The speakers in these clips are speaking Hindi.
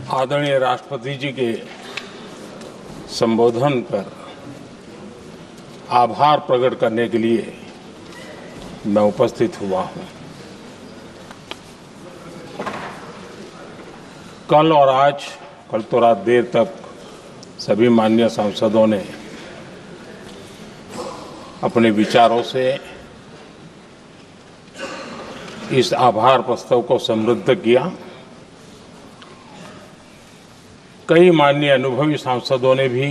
आदरणीय राष्ट्रपति जी के संबोधन पर आभार प्रकट करने के लिए मैं उपस्थित हुआ हूं। कल और आज, कल तो रात देर तक सभी माननीय सांसदों ने अपने विचारों से इस आभार प्रस्ताव को समृद्ध किया। कई माननीय अनुभवी सांसदों ने भी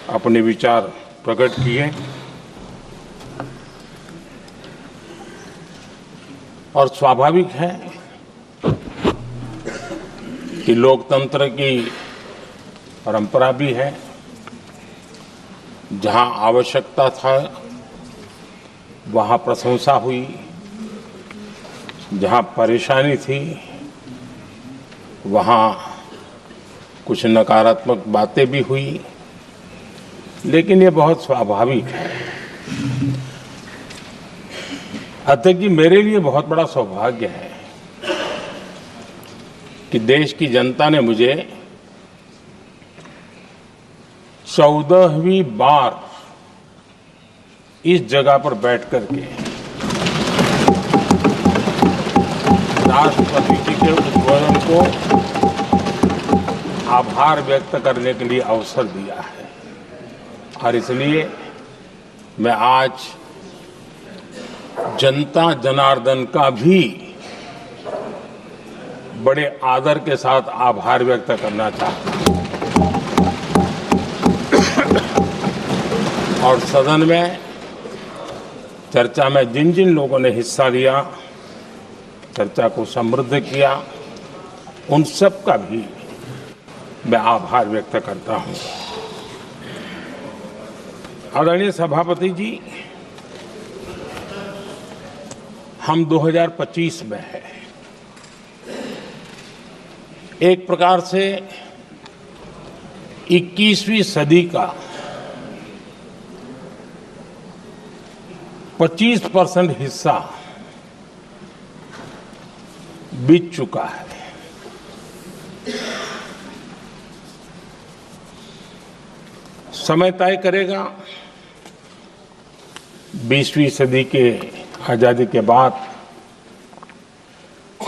अपने विचार प्रकट किए और स्वाभाविक है कि लोकतंत्र की परंपरा भी है। जहां आवश्यकता था वहां प्रशंसा हुई, जहां परेशानी थी वहां कुछ नकारात्मक बातें भी हुई, लेकिन ये बहुत स्वाभाविक है। अध्यक्ष जी, मेरे लिए बहुत बड़ा सौभाग्य है कि देश की जनता ने मुझे 14वीं बार इस जगह पर बैठ करके राष्ट्रपति जी के उद्बोधन को आभार व्यक्त करने के लिए अवसर दिया है और इसलिए मैं आज जनता जनार्दन का भी बड़े आदर के साथ आभार व्यक्त करना चाहता हूं और सदन में चर्चा में जिन जिन लोगों ने हिस्सा लिया, चर्चा को समृद्ध किया, उन सब का भी मैं आभार व्यक्त करता हूं। आदरणीय सभापति जी, हम 2025 में हैं। एक प्रकार से 21वीं सदी का 25% हिस्सा बीत चुका है। समय तय करेगा 20वीं सदी के आजादी के बाद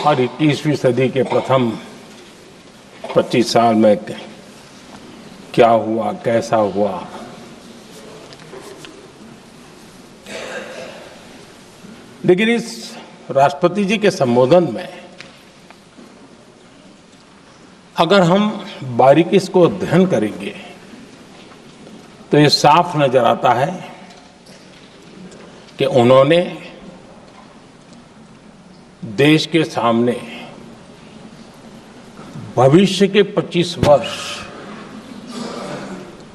और 21वीं सदी के प्रथम 25 साल में क्या हुआ, कैसा हुआ। लेकिन इस राष्ट्रपति जी के संबोधन में अगर हम बारीकी इसको अध्ययन करेंगे तो ये साफ नजर आता है कि उन्होंने देश के सामने भविष्य के 25 वर्ष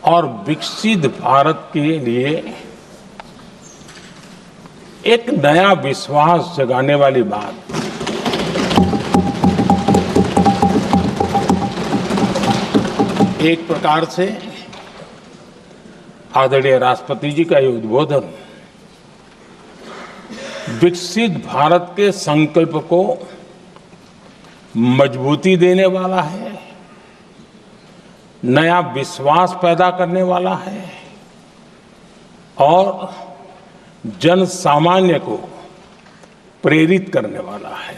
और विकसित भारत के लिए एक नया विश्वास जगाने वाली बात, एक प्रकार से आदरणीय राष्ट्रपति जी का ये उद्बोधन विकसित भारत के संकल्प को मजबूती देने वाला है, नया विश्वास पैदा करने वाला है और जन सामान्य को प्रेरित करने वाला है।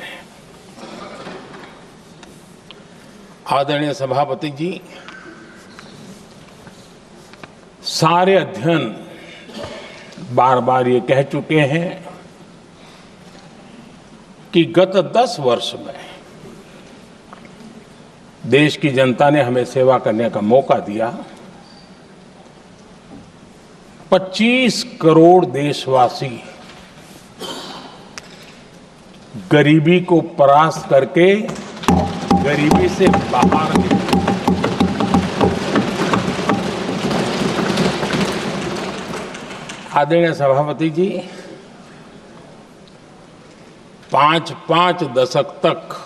आदरणीय सभापति जी, सारे अध्ययन बार बार ये कह चुके हैं कि गत 10 वर्ष में देश की जनता ने हमें सेवा करने का मौका दिया। 25 करोड़ देशवासी गरीबी को परास्त करके गरीबी से बाहर निकले। आदरणीय सभापति जी, 5 दशक तक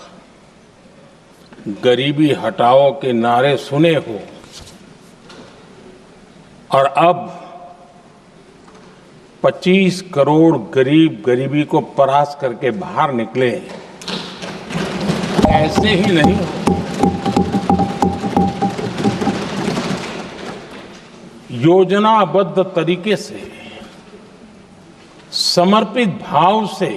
गरीबी हटाओ के नारे सुने हो और अब 25 करोड़ गरीब गरीबी को परास्त करके बाहर निकले, ऐसे ही नहीं हो। योजनाबद्ध तरीके से, समर्पित भाव से,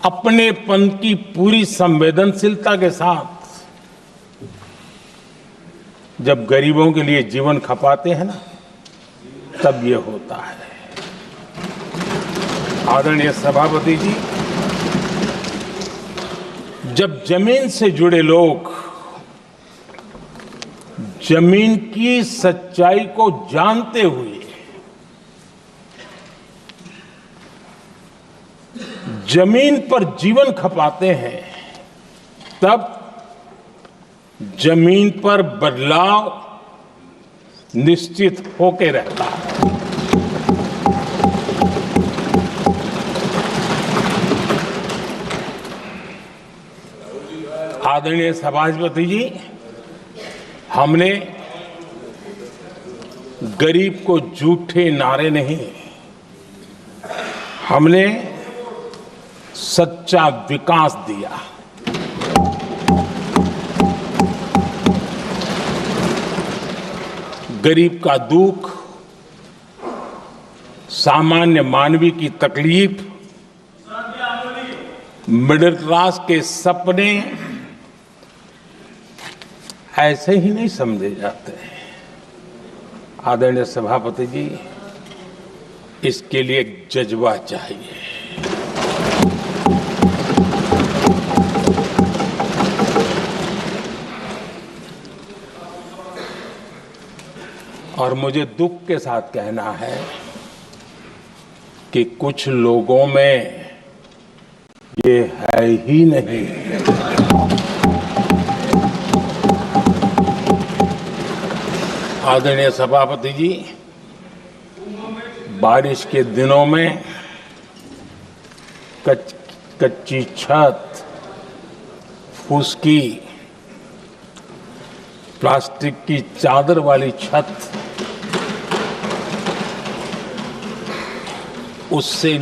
अपनेपन की पूरी संवेदनशीलता के साथ जब गरीबों के लिए जीवन खपाते हैं ना, तब ये होता है। आदरणीय सभापति जी, जब जमीन से जुड़े लोग जमीन की सच्चाई को जानते हुए जमीन पर जीवन खपाते हैं, तब जमीन पर बदलाव निश्चित होके रहता है। आदरणीय सभापति जी, हमने गरीब को झूठे नारे नहीं, हमने सच्चा विकास दिया। गरीब का दुख, सामान्य मानवी की तकलीफ, मिडिल क्लास के सपने ऐसे ही नहीं समझे जाते हैं। आदरणीय सभापति जी, इसके लिए एक जज्बा चाहिए। और मुझे दुख के साथ कहना है कि कुछ लोगों में ये है ही नहीं। आदरणीय सभापति जी, बारिश के दिनों में कच्ची छत, फुसकी, प्लास्टिक की चादर वाली छत, उससे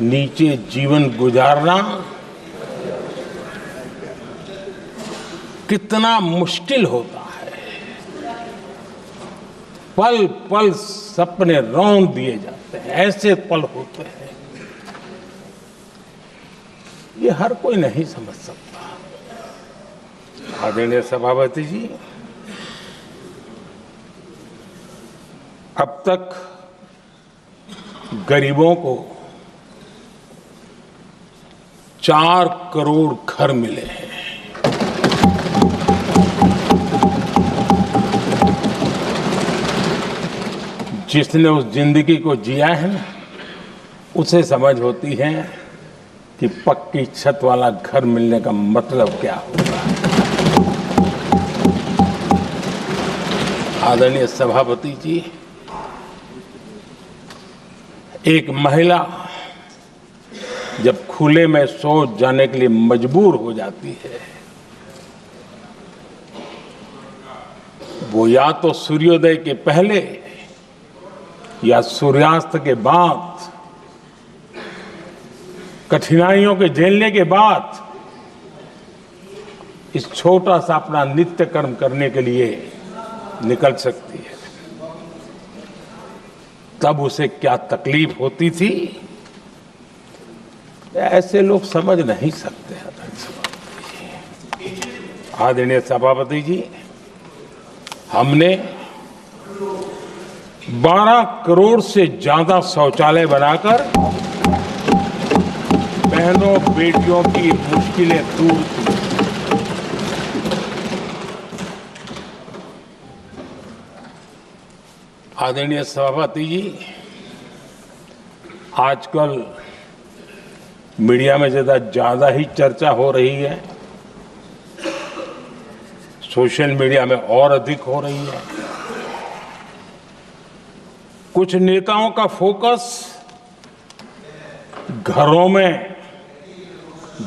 नीचे जीवन गुजारना कितना मुश्किल होता है। पल पल सपने रौंद दिए जाते हैं, ऐसे पल होते हैं, ये हर कोई नहीं समझ सकता। आदरणीय सभापति जी, अब तक गरीबों को 4 करोड़ घर मिले हैं। जिसने उस जिंदगी को जिया है ना, उसे समझ होती है कि पक्की छत वाला घर मिलने का मतलब क्या होगा। आदरणीय सभापति जी, एक महिला जब खुले में शौच जाने के लिए मजबूर हो जाती है, वो या तो सूर्योदय के पहले या सूर्यास्त के बाद, कठिनाइयों के झेलने के बाद इस छोटा सा अपना नित्य कर्म करने के लिए निकल सकती है। तब उसे क्या तकलीफ होती थी, ऐसे लोग समझ नहीं सकते। आदरणीय सभापति जी, हमने 12 करोड़ से ज्यादा शौचालय बनाकर बहनों बेटियों की मुश्किलें दूर की। आदरणीय सभापति जी, आजकल मीडिया में ज्यादा ही चर्चा हो रही है, सोशल मीडिया में और अधिक हो रही है। कुछ नेताओं का फोकस घरों में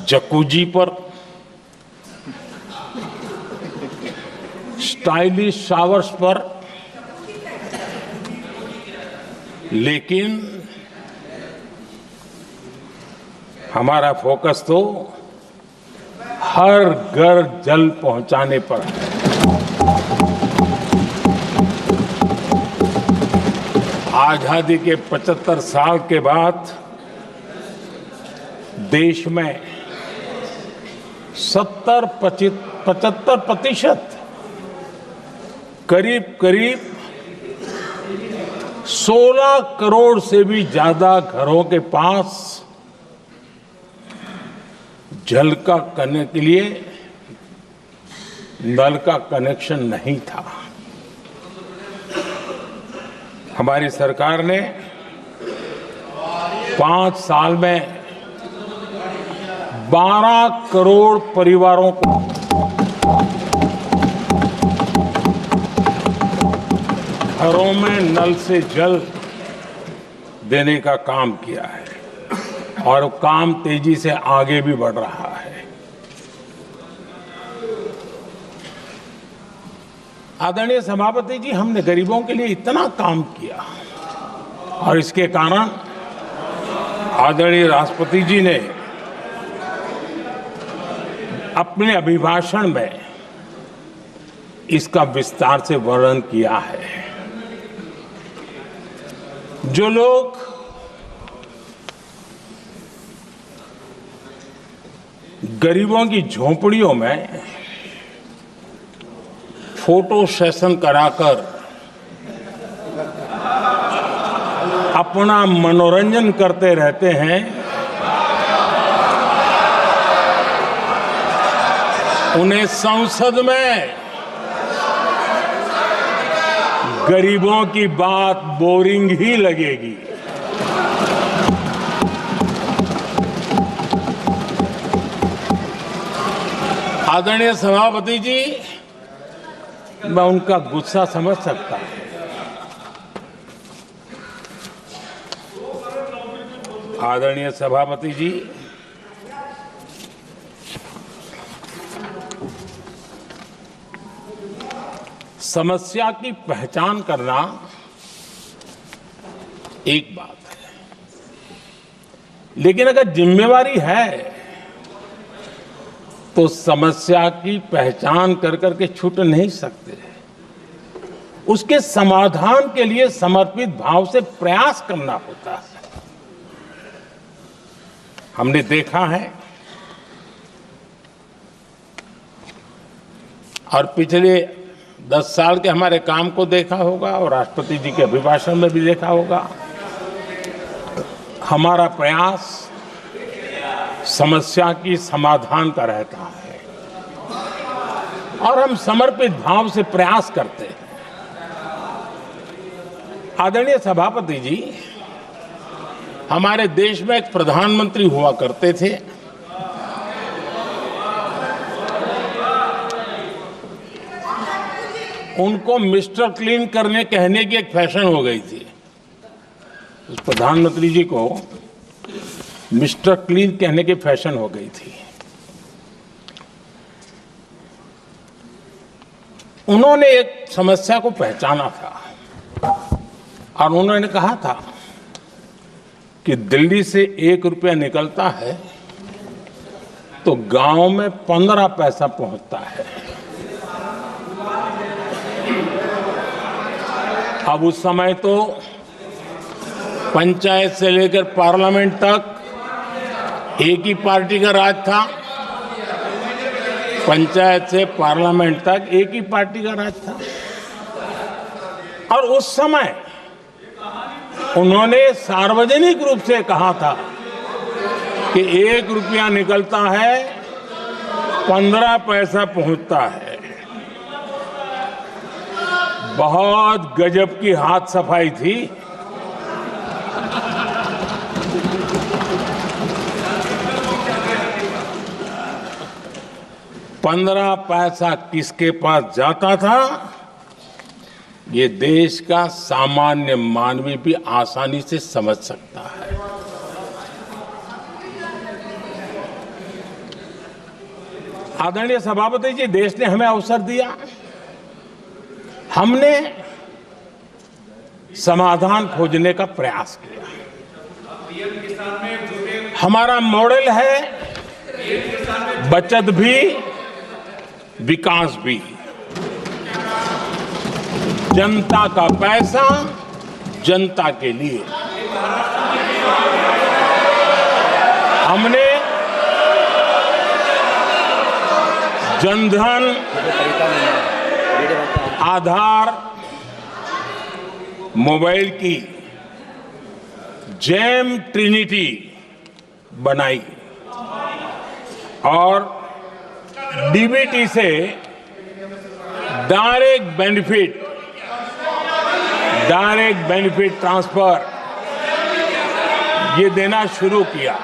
जकूजी पर, स्टाइलिश शावर्स पर, लेकिन हमारा फोकस तो हर घर जल पहुंचाने पर है। आजादी के 75 साल के बाद देश में 75% करीब 16 करोड़ से भी ज्यादा घरों के पास जल का करने के लिए नल का कनेक्शन नहीं था। हमारी सरकार ने 5 साल में 12 करोड़ परिवारों को घरों में नल से जल देने का काम किया है और काम तेजी से आगे भी बढ़ रहा है। आदरणीय सभापति जी, हमने गरीबों के लिए इतना काम किया और इसके कारण आदरणीय राष्ट्रपति जी ने अपने अभिभाषण में इसका विस्तार से वर्णन किया है। जो लोग गरीबों की झोपड़ियों में फोटो सेशन कराकर अपना मनोरंजन करते रहते हैं, उन्हें संसद में गरीबों की बात बोरिंग ही लगेगी। आदरणीय सभापति जी, मैं उनका गुस्सा समझ सकता हूं। आदरणीय सभापति जी, समस्या की पहचान करना एक बात है, लेकिन अगर जिम्मेवारी है तो समस्या की पहचान कर करके छूट नहीं सकते। उसके समाधान के लिए समर्पित भाव से प्रयास करना होता है। हमने देखा है और पिछले 10 साल के हमारे काम को देखा होगा और राष्ट्रपति जी के अभिभाषण में भी देखा होगा। हमारा प्रयास समस्या की समाधान का रहता है और हम समर्पित भाव से प्रयास करते हैं। आदरणीय सभापति जी, हमारे देश में एक प्रधानमंत्री हुआ करते थे। उनको मिस्टर क्लीन करने कहने की एक फैशन हो गई थी। उस प्रधानमंत्री जी को मिस्टर क्लीन कहने की फैशन हो गई थी। उन्होंने एक समस्या को पहचाना था और उन्होंने कहा था कि दिल्ली से 1 रुपया निकलता है तो गांव में 15 पैसा पहुंचता है। अब उस समय तो पंचायत से लेकर पार्लियामेंट तक एक ही पार्टी का राज था। पंचायत से पार्लियामेंट तक एक ही पार्टी का राज था और उस समय उन्होंने सार्वजनिक रूप से कहा था कि 1 रुपया निकलता है 15 पैसा पहुंचता है। बहुत गजब की हाथ सफाई थी। पंद्रह पैसा किसके पास जाता था, ये देश का सामान्य मानवी भी आसानी से समझ सकता है। आदरणीय सभापति जी, देश ने हमें अवसर दिया, हमने समाधान खोजने का प्रयास किया। हमारा मॉडल है बचत भी विकास भी। जनता का पैसा जनता के लिए। हमने जनधन, आधार, मोबाइल की जेम ट्रिनिटी बनाई और डीबीटी से डायरेक्ट बेनिफिट ट्रांसफर ये देना शुरू किया।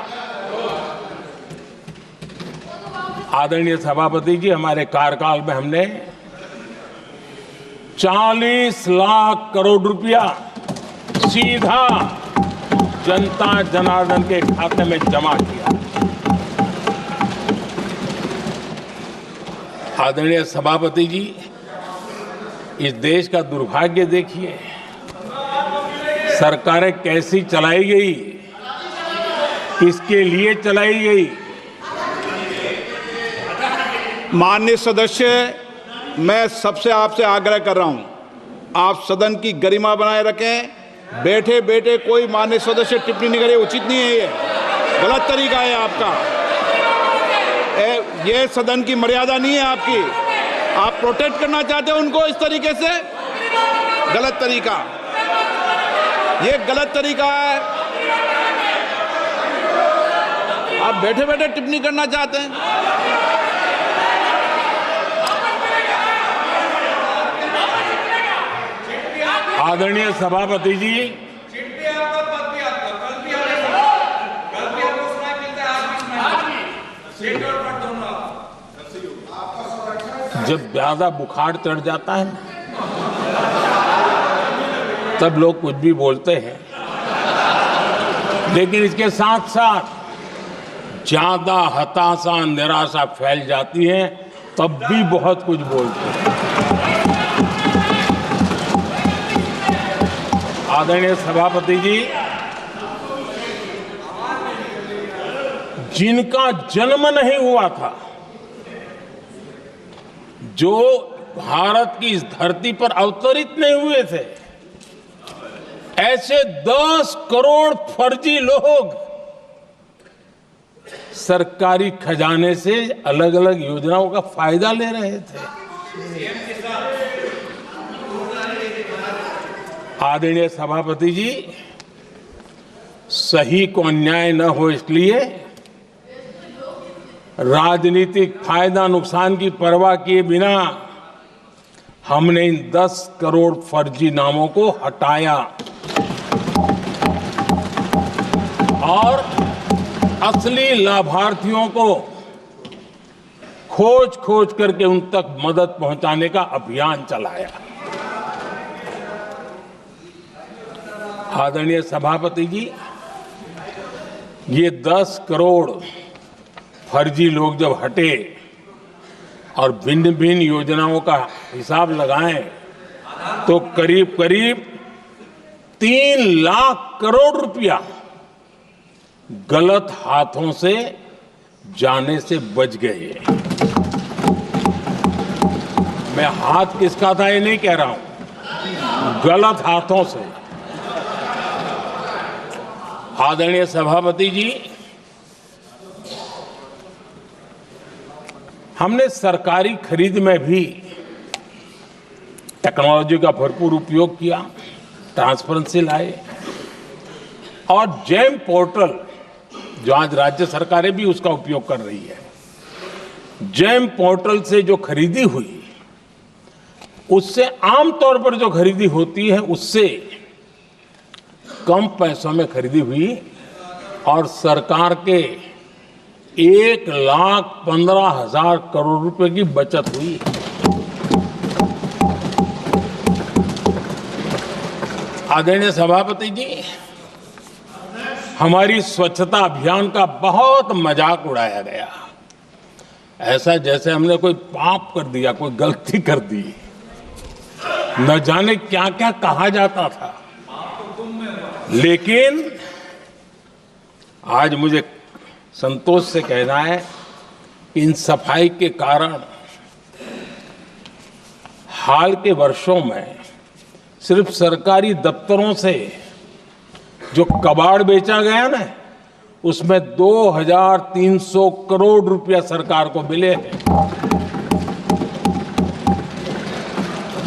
आदरणीय सभापति जी, हमारे कार्यकाल में हमने 40 लाख करोड़ रुपया सीधा जनता जनार्दन के खाते में जमा किया। आदरणीय सभापति जी, इस देश का दुर्भाग्य देखिए, सरकारें कैसी चलाई गई, किसके लिए चलाई गई। माननीय सदस्य, मैं सबसे आपसे आग्रह कर रहा हूं, आप सदन की गरिमा बनाए रखें। बैठे बैठे कोई माननीय सदस्य टिप्पणी नहीं करे, उचित नहीं है, ये गलत तरीका है आपका। ये सदन की मर्यादा नहीं है आपकी। आप प्रोटेक्ट करना चाहते हो उनको इस तरीके से, गलत तरीका, ये गलत तरीका है। आप बैठे बैठे टिप्पणी करना चाहते हैं। आदरणीय सभापति जी, जब ज्यादा बुखार चढ़ जाता है तब लोग कुछ भी बोलते हैं, लेकिन इसके साथ साथ ज्यादा हताशा निराशा फैल जाती है तब भी बहुत कुछ बोलते हैं। आदरणीय सभापति जी, जिनका जन्म नहीं हुआ था, जो भारत की इस धरती पर अवतरित नहीं हुए थे, ऐसे 10 करोड़ फर्जी लोग सरकारी खजाने से अलग अलग योजनाओं का फायदा ले रहे थे। आदरणीय सभापति जी, सही को अन्याय न हो इसलिए राजनीतिक फायदा नुकसान की परवाह किए बिना हमने इन 10 करोड़ फर्जी नामों को हटाया और असली लाभार्थियों को खोज करके उन तक मदद पहुंचाने का अभियान चलाया। आदरणीय सभापति जी, ये 10 करोड़ फर्जी लोग जब हटे और भिन्न भिन्न योजनाओं का हिसाब लगाएं तो करीब करीब 3 लाख करोड़ रुपया गलत हाथों से जाने से बच गए। मैं हाथ किसका था ये नहीं कह रहा हूं, गलत हाथों से। आदरणीय सभापति जी, हमने सरकारी खरीद में भी टेक्नोलॉजी का भरपूर उपयोग किया, ट्रांसपेरेंसी लाए और जेम पोर्टल, जो आज राज्य सरकारें भी उसका उपयोग कर रही है, जेम पोर्टल से जो खरीदी हुई उससे आमतौर पर जो खरीदी होती है उससे कम पैसों में खरीदी हुई और सरकार के 1,15,000 करोड़ रुपए की बचत हुई। आदरणीय सभापति जी, हमारी स्वच्छता अभियान का बहुत मजाक उड़ाया गया, ऐसा जैसे हमने कोई पाप कर दिया, कोई गलती कर दी, न जाने क्या क्या कहा जाता था। लेकिन आज मुझे संतोष से कहना है कि इन सफाई के कारण हाल के वर्षों में सिर्फ सरकारी दफ्तरों से जो कबाड़ बेचा गया ना, उसमें 2300 करोड़ रुपया सरकार को मिले हैं।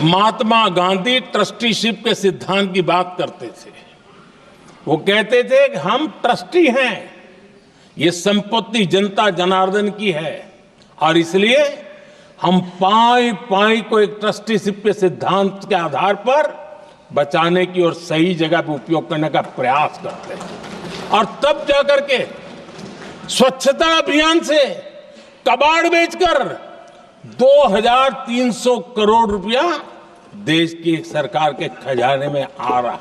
महात्मा गांधी ट्रस्टीशिप के सिद्धांत की बात करते थे। वो कहते थे कि हम ट्रस्टी हैं, ये संपत्ति जनता जनार्दन की है और इसलिए हम पाई पाई को एक ट्रस्टीशिप के सिद्धांत के आधार पर बचाने की और सही जगह पे उपयोग करने का प्रयास करते हैं। और तब जाकर के स्वच्छता अभियान से कबाड़ बेचकर 2300 करोड़ रुपया देश की सरकार के खजाने में आ रहा है।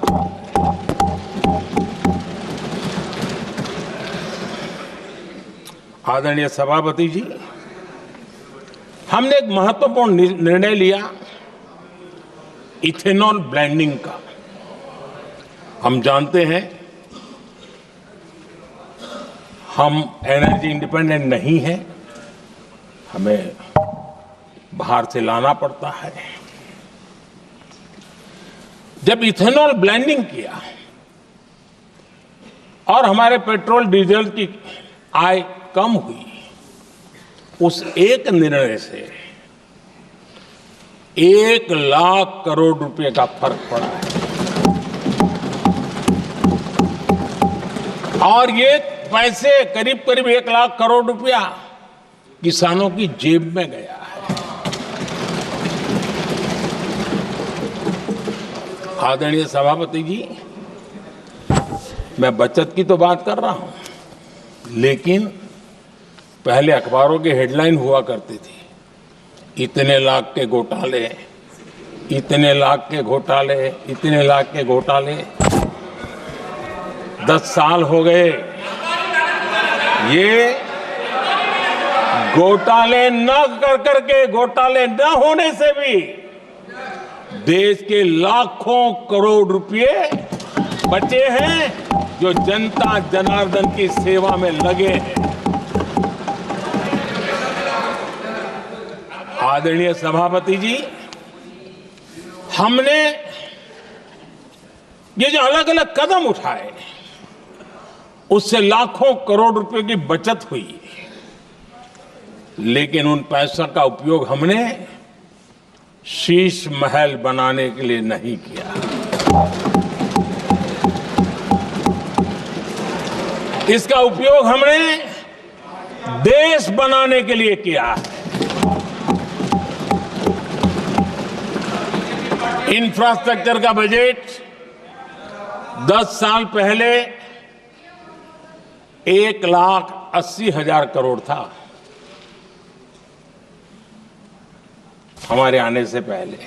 आदरणीय सभापति जी, हमने एक महत्वपूर्ण निर्णय लिया इथेनॉल ब्लेंडिंग का। हम जानते हैं हम एनर्जी इंडिपेंडेंट नहीं है, हमें बाहर से लाना पड़ता है। जब इथेनॉल ब्लेंडिंग किया और हमारे पेट्रोल डीजल की आय कम हुई, उस एक निर्णय से 1 लाख करोड़ रुपए का फर्क पड़ा है। और ये पैसे करीब करीब 1 लाख करोड़ रुपया किसानों की जेब में गया है। आदरणीय सभापति जी, मैं बचत की तो बात कर रहा हूं, लेकिन पहले अखबारों की हेडलाइन हुआ करती थी, इतने लाख के घोटाले, इतने लाख के घोटाले, इतने लाख के घोटाले। 10 साल हो गए, ये घोटाले न कर करके, घोटाले न होने से भी देश के लाखों करोड़ रुपए बचे हैं जो जनता जनार्दन की सेवा में लगे हैं। आदरणीय सभापति जी, हमने ये जो अलग अलग कदम उठाए, उससे लाखों करोड़ रुपए की बचत हुई, लेकिन उन पैसों का उपयोग हमने शीश महल बनाने के लिए नहीं किया। इसका उपयोग हमने देश बनाने के लिए किया है। इंफ्रास्ट्रक्चर का बजट 10 साल पहले 1,80,000 करोड़ था, हमारे आने से पहले।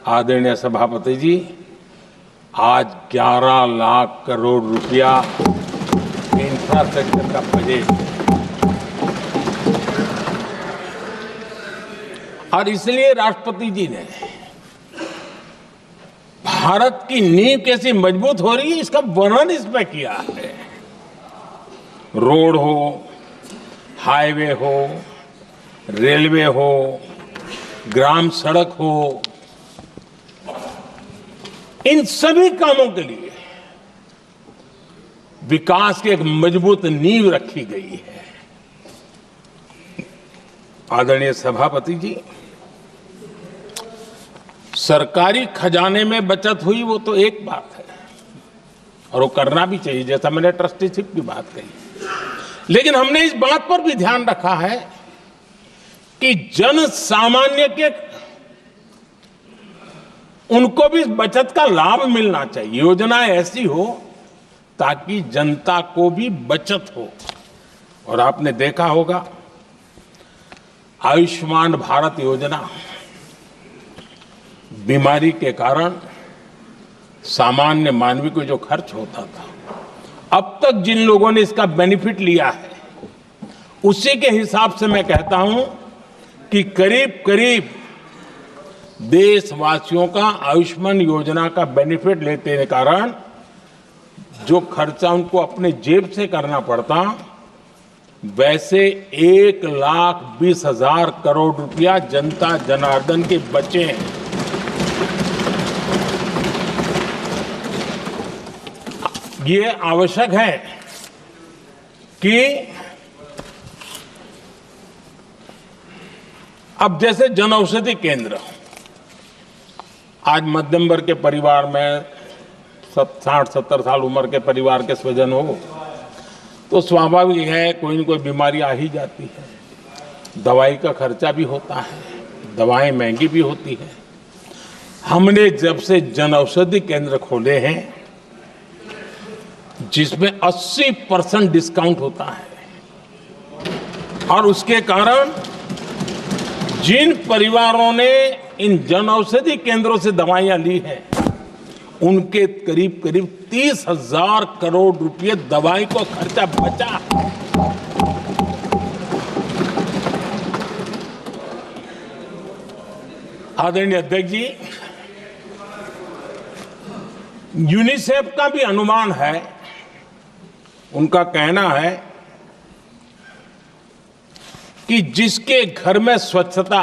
आदरणीय सभापति जी, आज 11 लाख करोड़ रुपया इंफ्रास्ट्रक्चर का बजट, और इसलिए राष्ट्रपति जी ने भारत की नींव कैसी मजबूत हो रही है, इसका वर्णन इसमें किया है। रोड हो, हाईवे हो, रेलवे हो, ग्राम सड़क हो, इन सभी कामों के लिए विकास की एक मजबूत नींव रखी गई है। आदरणीय सभापति जी, सरकारी खजाने में बचत हुई वो तो एक बात है, और वो करना भी चाहिए, जैसा मैंने ट्रस्टीशिप की बात कही, लेकिन हमने इस बात पर भी ध्यान रखा है कि जन सामान्य के उनको भी बचत का लाभ मिलना चाहिए। योजनाएं ऐसी हो ताकि जनता को भी बचत हो। और आपने देखा होगा, आयुष्मान भारत योजना बीमारी के कारण सामान्य मानवी को जो खर्च होता था, अब तक जिन लोगों ने इसका बेनिफिट लिया है, उसी के हिसाब से मैं कहता हूं कि करीब करीब देशवासियों का आयुष्मान योजना का बेनिफिट लेते के कारण जो खर्चा उनको अपने जेब से करना पड़ता, वैसे 1,20,000 करोड़ रुपया जनता जनार्दन के बचे हैं। ये आवश्यक है कि अब जैसे जन औषधि केंद्र, आज मध्यम वर्ग के परिवार में 60-70 साल उम्र के परिवार के स्वजन हो तो स्वाभाविक है कोई न कोई बीमारी आ ही जाती है, दवाई का खर्चा भी होता है, दवाएं महंगी भी होती है। हमने जब से जन औषधि केंद्र खोले हैं जिसमें 80% डिस्काउंट होता है, और उसके कारण जिन परिवारों ने इन जन औषधि केंद्रों से दवाइयां ली हैं उनके करीब करीब 30,000 करोड़ रुपए दवाई को खर्चा बचा। आदरणीय अध्यक्ष जी, यूनिसेफ का भी अनुमान है, उनका कहना है कि जिसके घर में स्वच्छता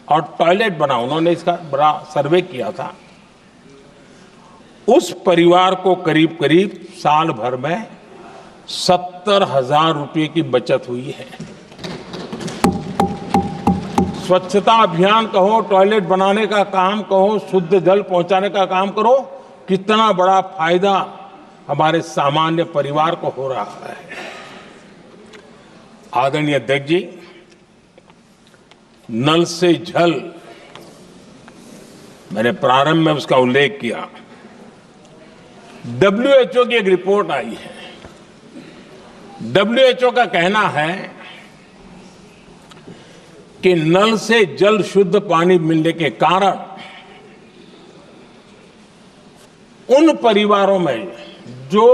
और टॉयलेट बना, उन्होंने इसका बड़ा सर्वे किया था, उस परिवार को करीब करीब साल भर में 70,000 रुपए की बचत हुई है। स्वच्छता अभियान कहो, टॉयलेट बनाने का काम कहो, शुद्ध जल पहुंचाने का काम करो, कितना बड़ा फायदा हमारे सामान्य परिवार को हो रहा है। आदरणीय अध्यक्ष जी, नल से जल, मैंने प्रारंभ में उसका उल्लेख किया। WHO की एक रिपोर्ट आई है। WHO का कहना है कि नल से जल शुद्ध पानी मिलने के कारण उन परिवारों में जो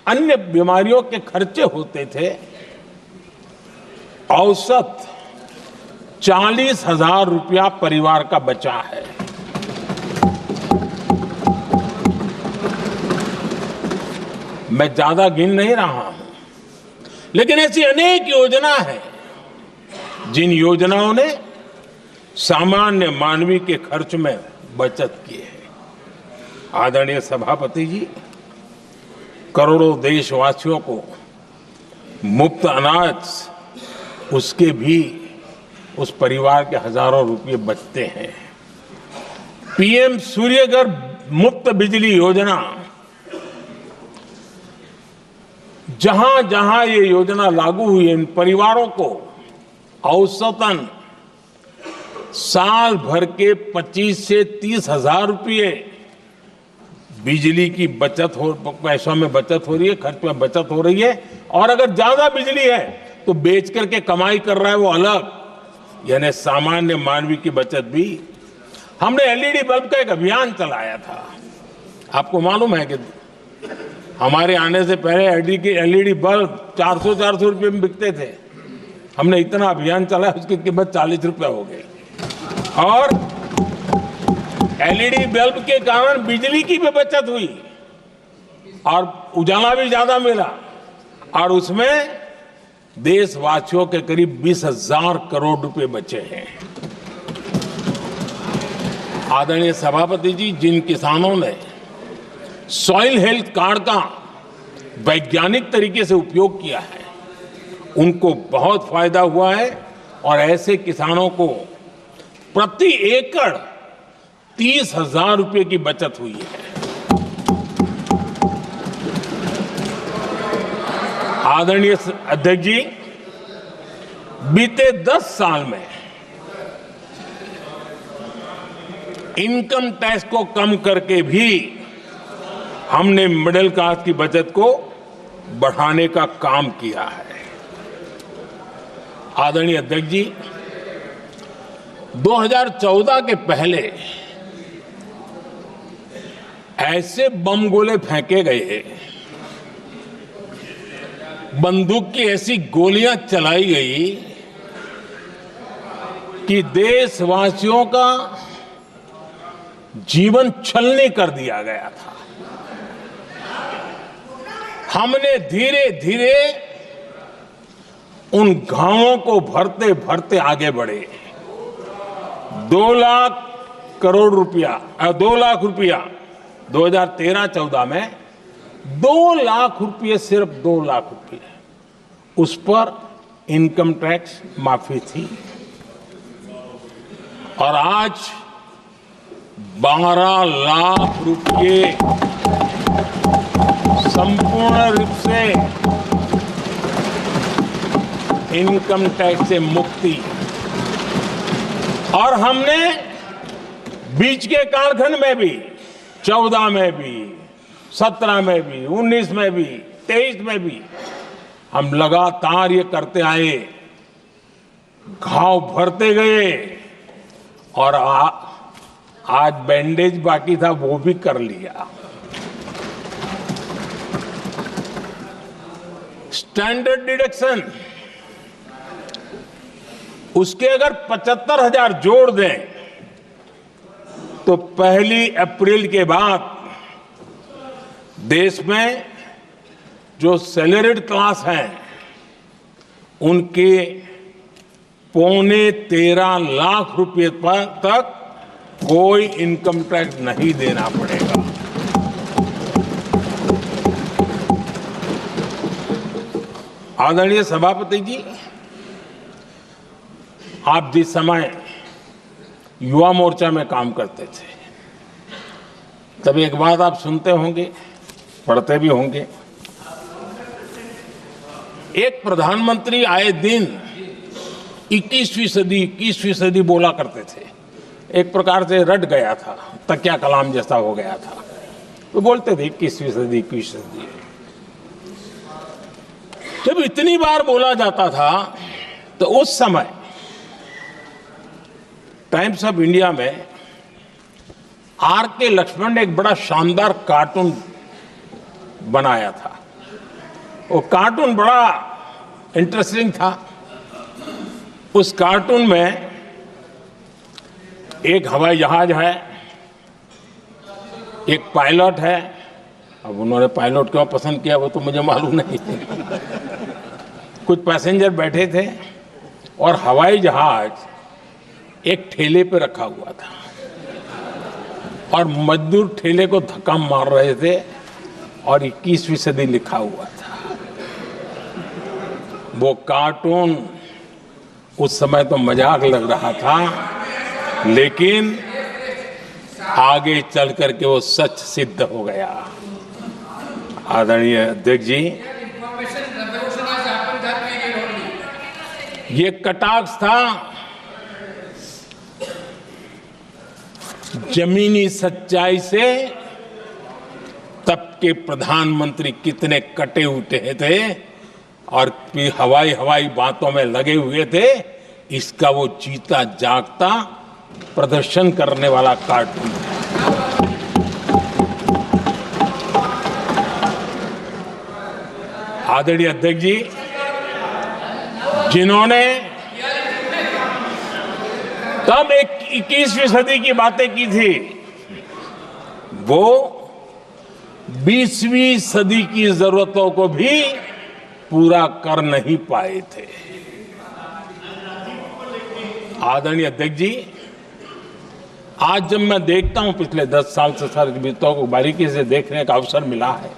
अन्य बीमारियों के खर्चे होते थे, औसत 40,000 रुपया परिवार का बचा है। मैं ज्यादा गिन नहीं रहा हूं, लेकिन ऐसी अनेक योजना है जिन योजनाओं ने सामान्य मानवीय के खर्च में बचत की है। आदरणीय सभापति जी, करोड़ों देशवासियों को मुफ्त अनाज, उसके भी उस परिवार के हजारों रुपये बचते हैं। PM सूर्यघर मुफ्त बिजली योजना, जहां जहां ये योजना लागू हुई, इन परिवारों को औसतन साल भर के 25 से 30,000 रुपये बिजली की बचत हो, पैसों में बचत हो रही है, खर्च में बचत हो रही है। और अगर ज्यादा बिजली है तो बेच करके कमाई कर रहा है वो अलग, यानी सामान्य मानवीय की बचत भी। हमने LED बल्ब का एक अभियान चलाया था। आपको मालूम है कि हमारे आने से पहले LED बल्ब 400 रुपये में बिकते थे। हमने इतना अभियान चलाया, उसकी कीमत 40 रुपये हो गई। और LED बल्ब के कारण बिजली की भी बचत हुई और उजाला भी ज्यादा मिला, और उसमें देशवासियों के करीब 20,000 करोड़ रुपए बचे हैं। आदरणीय सभापति जी, जिन किसानों ने सॉइल हेल्थ कार्ड का वैज्ञानिक तरीके से उपयोग किया है, उनको बहुत फायदा हुआ है, और ऐसे किसानों को प्रति एकड़ 30,000 रुपये की बचत हुई है। आदरणीय अध्यक्ष जी, बीते 10 साल में इनकम टैक्स को कम करके भी हमने मिडिल क्लास की बचत को बढ़ाने का काम किया है। आदरणीय अध्यक्ष जी, 2014 के पहले ऐसे बम गोले फेंके गए, बंदूक की ऐसी गोलियां चलाई गई कि देशवासियों का जीवन छलनी कर दिया गया था। हमने धीरे धीरे उन गांवों को भरते भरते आगे बढ़े। 2 लाख करोड़ रुपया 2 लाख रुपया 2013-14 में 2 लाख रुपये, सिर्फ 2 लाख रुपये उस पर इनकम टैक्स माफी थी। और आज 12 लाख रुपये संपूर्ण रूप से इनकम टैक्स से मुक्ति। और हमने बीच के कालखंड में भी 14 में भी, 17 में भी, 19 में भी, 23 में भी हम लगातार ये करते आए, घाव भरते गए। और आज बैंडेज बाकी था, वो भी कर लिया। स्टैंडर्ड डिडक्शन, उसके अगर 75,000 जोड़ दें तो 1 अप्रैल के बाद देश में जो सैलरीड क्लास हैं उनके 13.25 लाख रुपए पर तक कोई इनकम टैक्स नहीं देना पड़ेगा। आदरणीय सभापति जी, आप जिस समय युवा मोर्चा में काम करते थे तब एक बात आप सुनते होंगे, पढ़ते भी होंगे। एक प्रधानमंत्री आए दिन 21वीं सदी बोला करते थे। एक प्रकार से रट गया था, तकिया कलाम जैसा हो गया था, तो बोलते थे 21वीं सदी। जब इतनी बार बोला जाता था तो उस समय टाइम्स ऑफ इंडिया में R.K. लक्ष्मण ने एक बड़ा शानदार कार्टून बनाया था। वो कार्टून बड़ा इंटरेस्टिंग था। उस कार्टून में एक हवाई जहाज है, एक पायलट है। अब उन्होंने पायलट क्यों पसंद किया वो तो मुझे मालूम नहीं। कुछ पैसेंजर बैठे थे और हवाई जहाज एक ठेले पे रखा हुआ था और मजदूर ठेले को धक्का मार रहे थे और 21वीं सदी लिखा हुआ था। वो कार्टून उस समय तो मजाक लग रहा था, लेकिन आगे चल करके वो सच सिद्ध हो गया। आदरणीय अध्यक्ष जी, ये कटाक्ष था जमीनी सच्चाई से। तब के प्रधानमंत्री कितने कटे उठे थे और हवाई बातों में लगे हुए थे, इसका वो जीता जागता प्रदर्शन करने वाला कार्टून है। आदरणीय अध्यक्ष जी, जिन्होंने तब 21वीं सदी की बातें की थी, वो 20वीं सदी की जरूरतों को भी पूरा कर नहीं पाए थे। आदरणीय अध्यक्ष जी, आज जब मैं देखता हूं, पिछले 10 साल से सारी बीतों को बारीकी से देखने का अवसर मिला है,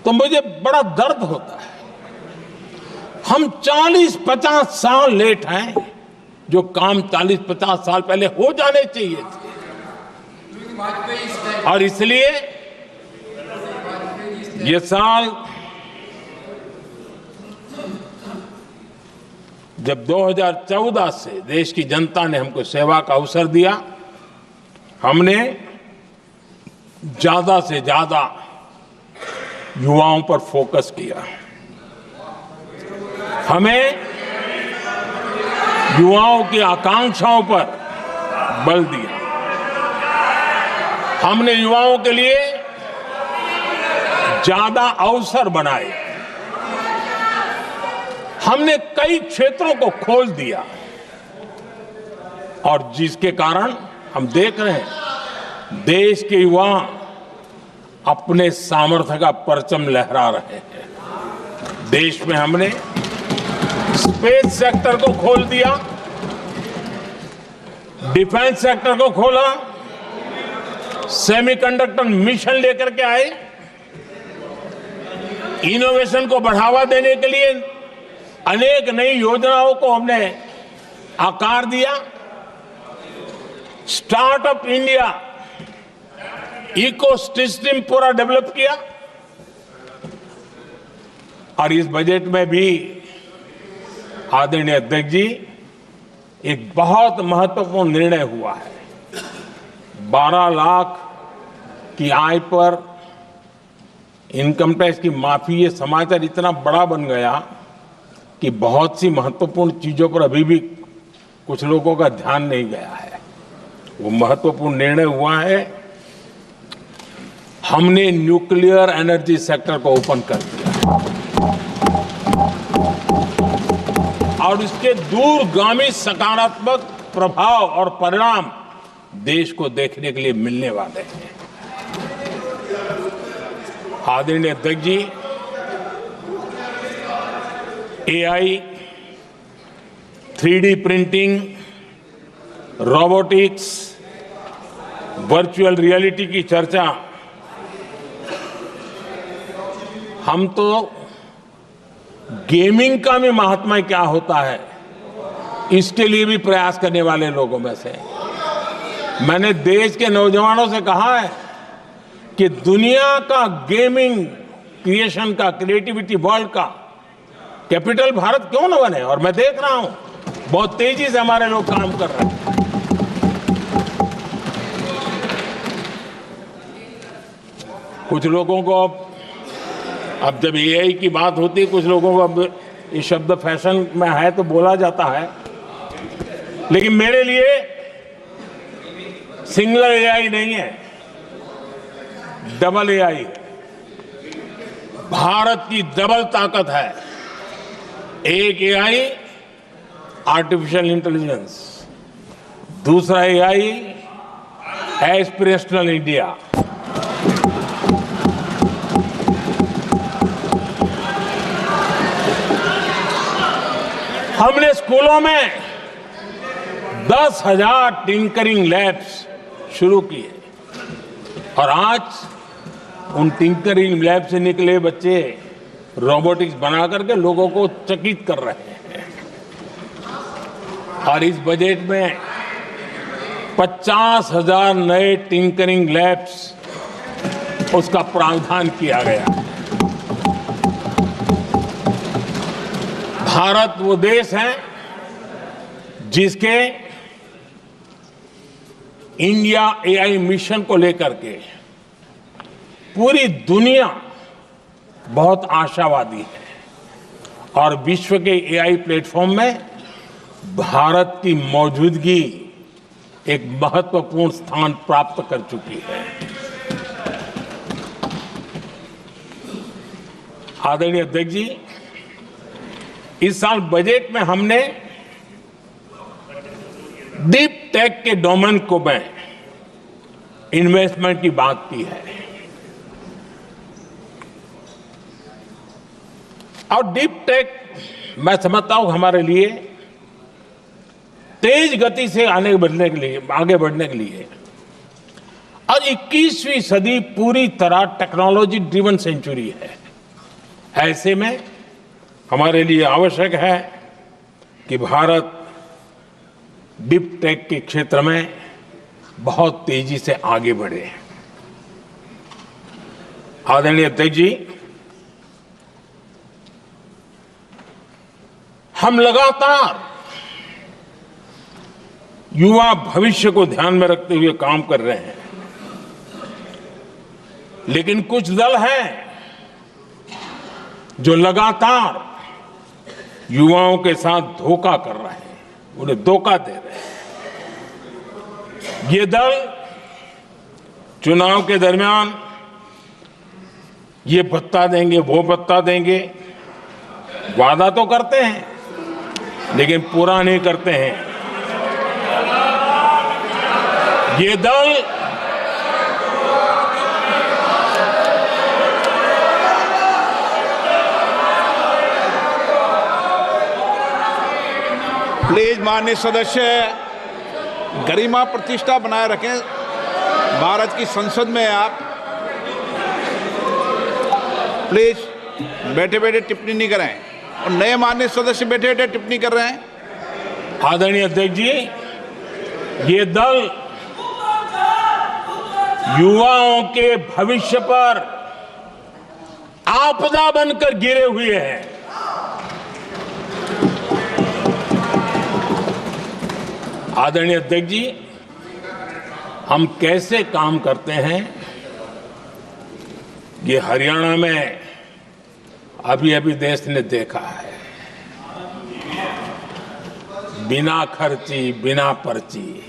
तो मुझे बड़ा दर्द होता है। हम 40-50 साल लेट हैं, जो काम 40-50 साल पहले हो जाने चाहिए थे। और इसलिए ये साल जब 2014 से देश की जनता ने हमको सेवा का अवसर दिया, हमने ज्यादा से ज्यादा युवाओं पर फोकस किया। हमें युवाओं की आकांक्षाओं पर बल दिया। हमने युवाओं के लिए ज्यादा अवसर बनाए। हमने कई क्षेत्रों को खोल दिया और जिसके कारण हम देख रहे हैं देश के युवा अपने सामर्थ्य का परचम लहरा रहे हैं। देश में हमने स्पेस सेक्टर को खोल दिया, डिफेंस सेक्टर को खोला, सेमीकंडक्टर मिशन लेकर के आए, इनोवेशन को बढ़ावा देने के लिए अनेक नई योजनाओं को हमने आकार दिया। स्टार्टअप इंडिया इकोसिस्टम पूरा डेवलप किया। और इस बजट में भी आदरणीय अध्यक्ष जी एक बहुत महत्वपूर्ण निर्णय हुआ है। 12 लाख की आय पर इनकम टैक्स की माफी, ये समाचार इतना बड़ा बन गया कि बहुत सी महत्वपूर्ण चीजों पर अभी भी कुछ लोगों का ध्यान नहीं गया है। वो महत्वपूर्ण निर्णय हुआ है, हमने न्यूक्लियर एनर्जी सेक्टर को ओपन कर दिया और इसके दूरगामी सकारात्मक प्रभाव और परिणाम देश को देखने के लिए मिलने वाले हैं। आदरणीय अध्यक्ष ji, AI, 3D printing, robotics, virtual reality की चर्चा हम तो गेमिंग का भी महात्मा क्या होता है इसके लिए भी प्रयास करने वाले लोगों में से। मैंने देश के नौजवानों से कहा है कि दुनिया का गेमिंग क्रिएशन का, क्रिएटिविटी वर्ल्ड का कैपिटल भारत क्यों न बने। और मैं देख रहा हूं बहुत तेजी से हमारे लोग काम कर रहे हैं। कुछ लोगों को अब जब एआई की बात होती है, कुछ लोगों को अब ये शब्द फैशन में है तो बोला जाता है, लेकिन मेरे लिए सिंगल एआई नहीं है, डबल एआई। भारत की डबल ताकत है। एक एआई आर्टिफिशियल इंटेलिजेंस, दूसरा एआई एस्पिरेशनल इंडिया। हमने स्कूलों में 10,000 टिंकरिंग लैब्स शुरू किए और आज उन टिंकरिंग लैब से निकले बच्चे रोबोटिक्स बना करके लोगों को चकित कर रहे हैं। और इस बजट में 50,000 नए टिंकरिंग लैब्स उसका प्रावधान किया गया। भारत वो देश है जिसके इंडिया एआई मिशन को लेकर के पूरी दुनिया बहुत आशावादी है और विश्व के एआई प्लेटफॉर्म में भारत की मौजूदगी एक महत्वपूर्ण स्थान प्राप्त कर चुकी है। आदरणीय अध्यक्ष जी, इस साल बजट में हमने डीप टेक के डोमेन को में इन्वेस्टमेंट की बात की है और डीप टेक मैं समझता हूं हमारे लिए तेज गति से आगे बढ़ने के लिए और 21वीं सदी पूरी तरह टेक्नोलॉजी ड्रिवन सेंचुरी है। ऐसे में हमारे लिए आवश्यक है कि भारत डीप टेक के क्षेत्र में बहुत तेजी से आगे बढ़े। आदरणीय अध्यक्ष जी, हम लगातार युवा भविष्य को ध्यान में रखते हुए काम कर रहे हैं, लेकिन कुछ दल हैं जो लगातार युवाओं के साथ धोखा कर रहे हैं, उन्हें धोखा दे रहे हैं। ये दल चुनाव के दरमियान ये भत्ता देंगे, वो भत्ता देंगे, वादा तो करते हैं लेकिन पूरा नहीं करते हैं। ये दल प्लीज माननीय सदस्य गरिमा प्रतिष्ठा बनाए रखें। भारत की संसद में आप प्लीज बैठे बैठे टिप्पणी नहीं करें, और नए माननीय सदस्य बैठे बैठे टिप्पणी कर रहे हैं। आदरणीय अध्यक्ष जी, ये दल युवाओं के भविष्य पर आपदा बनकर गिरे हुए हैं। आदरणीय अध्यक्ष जी, हम कैसे काम करते हैं ये हरियाणा में अभी अभी देश ने देखा है। बिना खर्ची, बिना पर्ची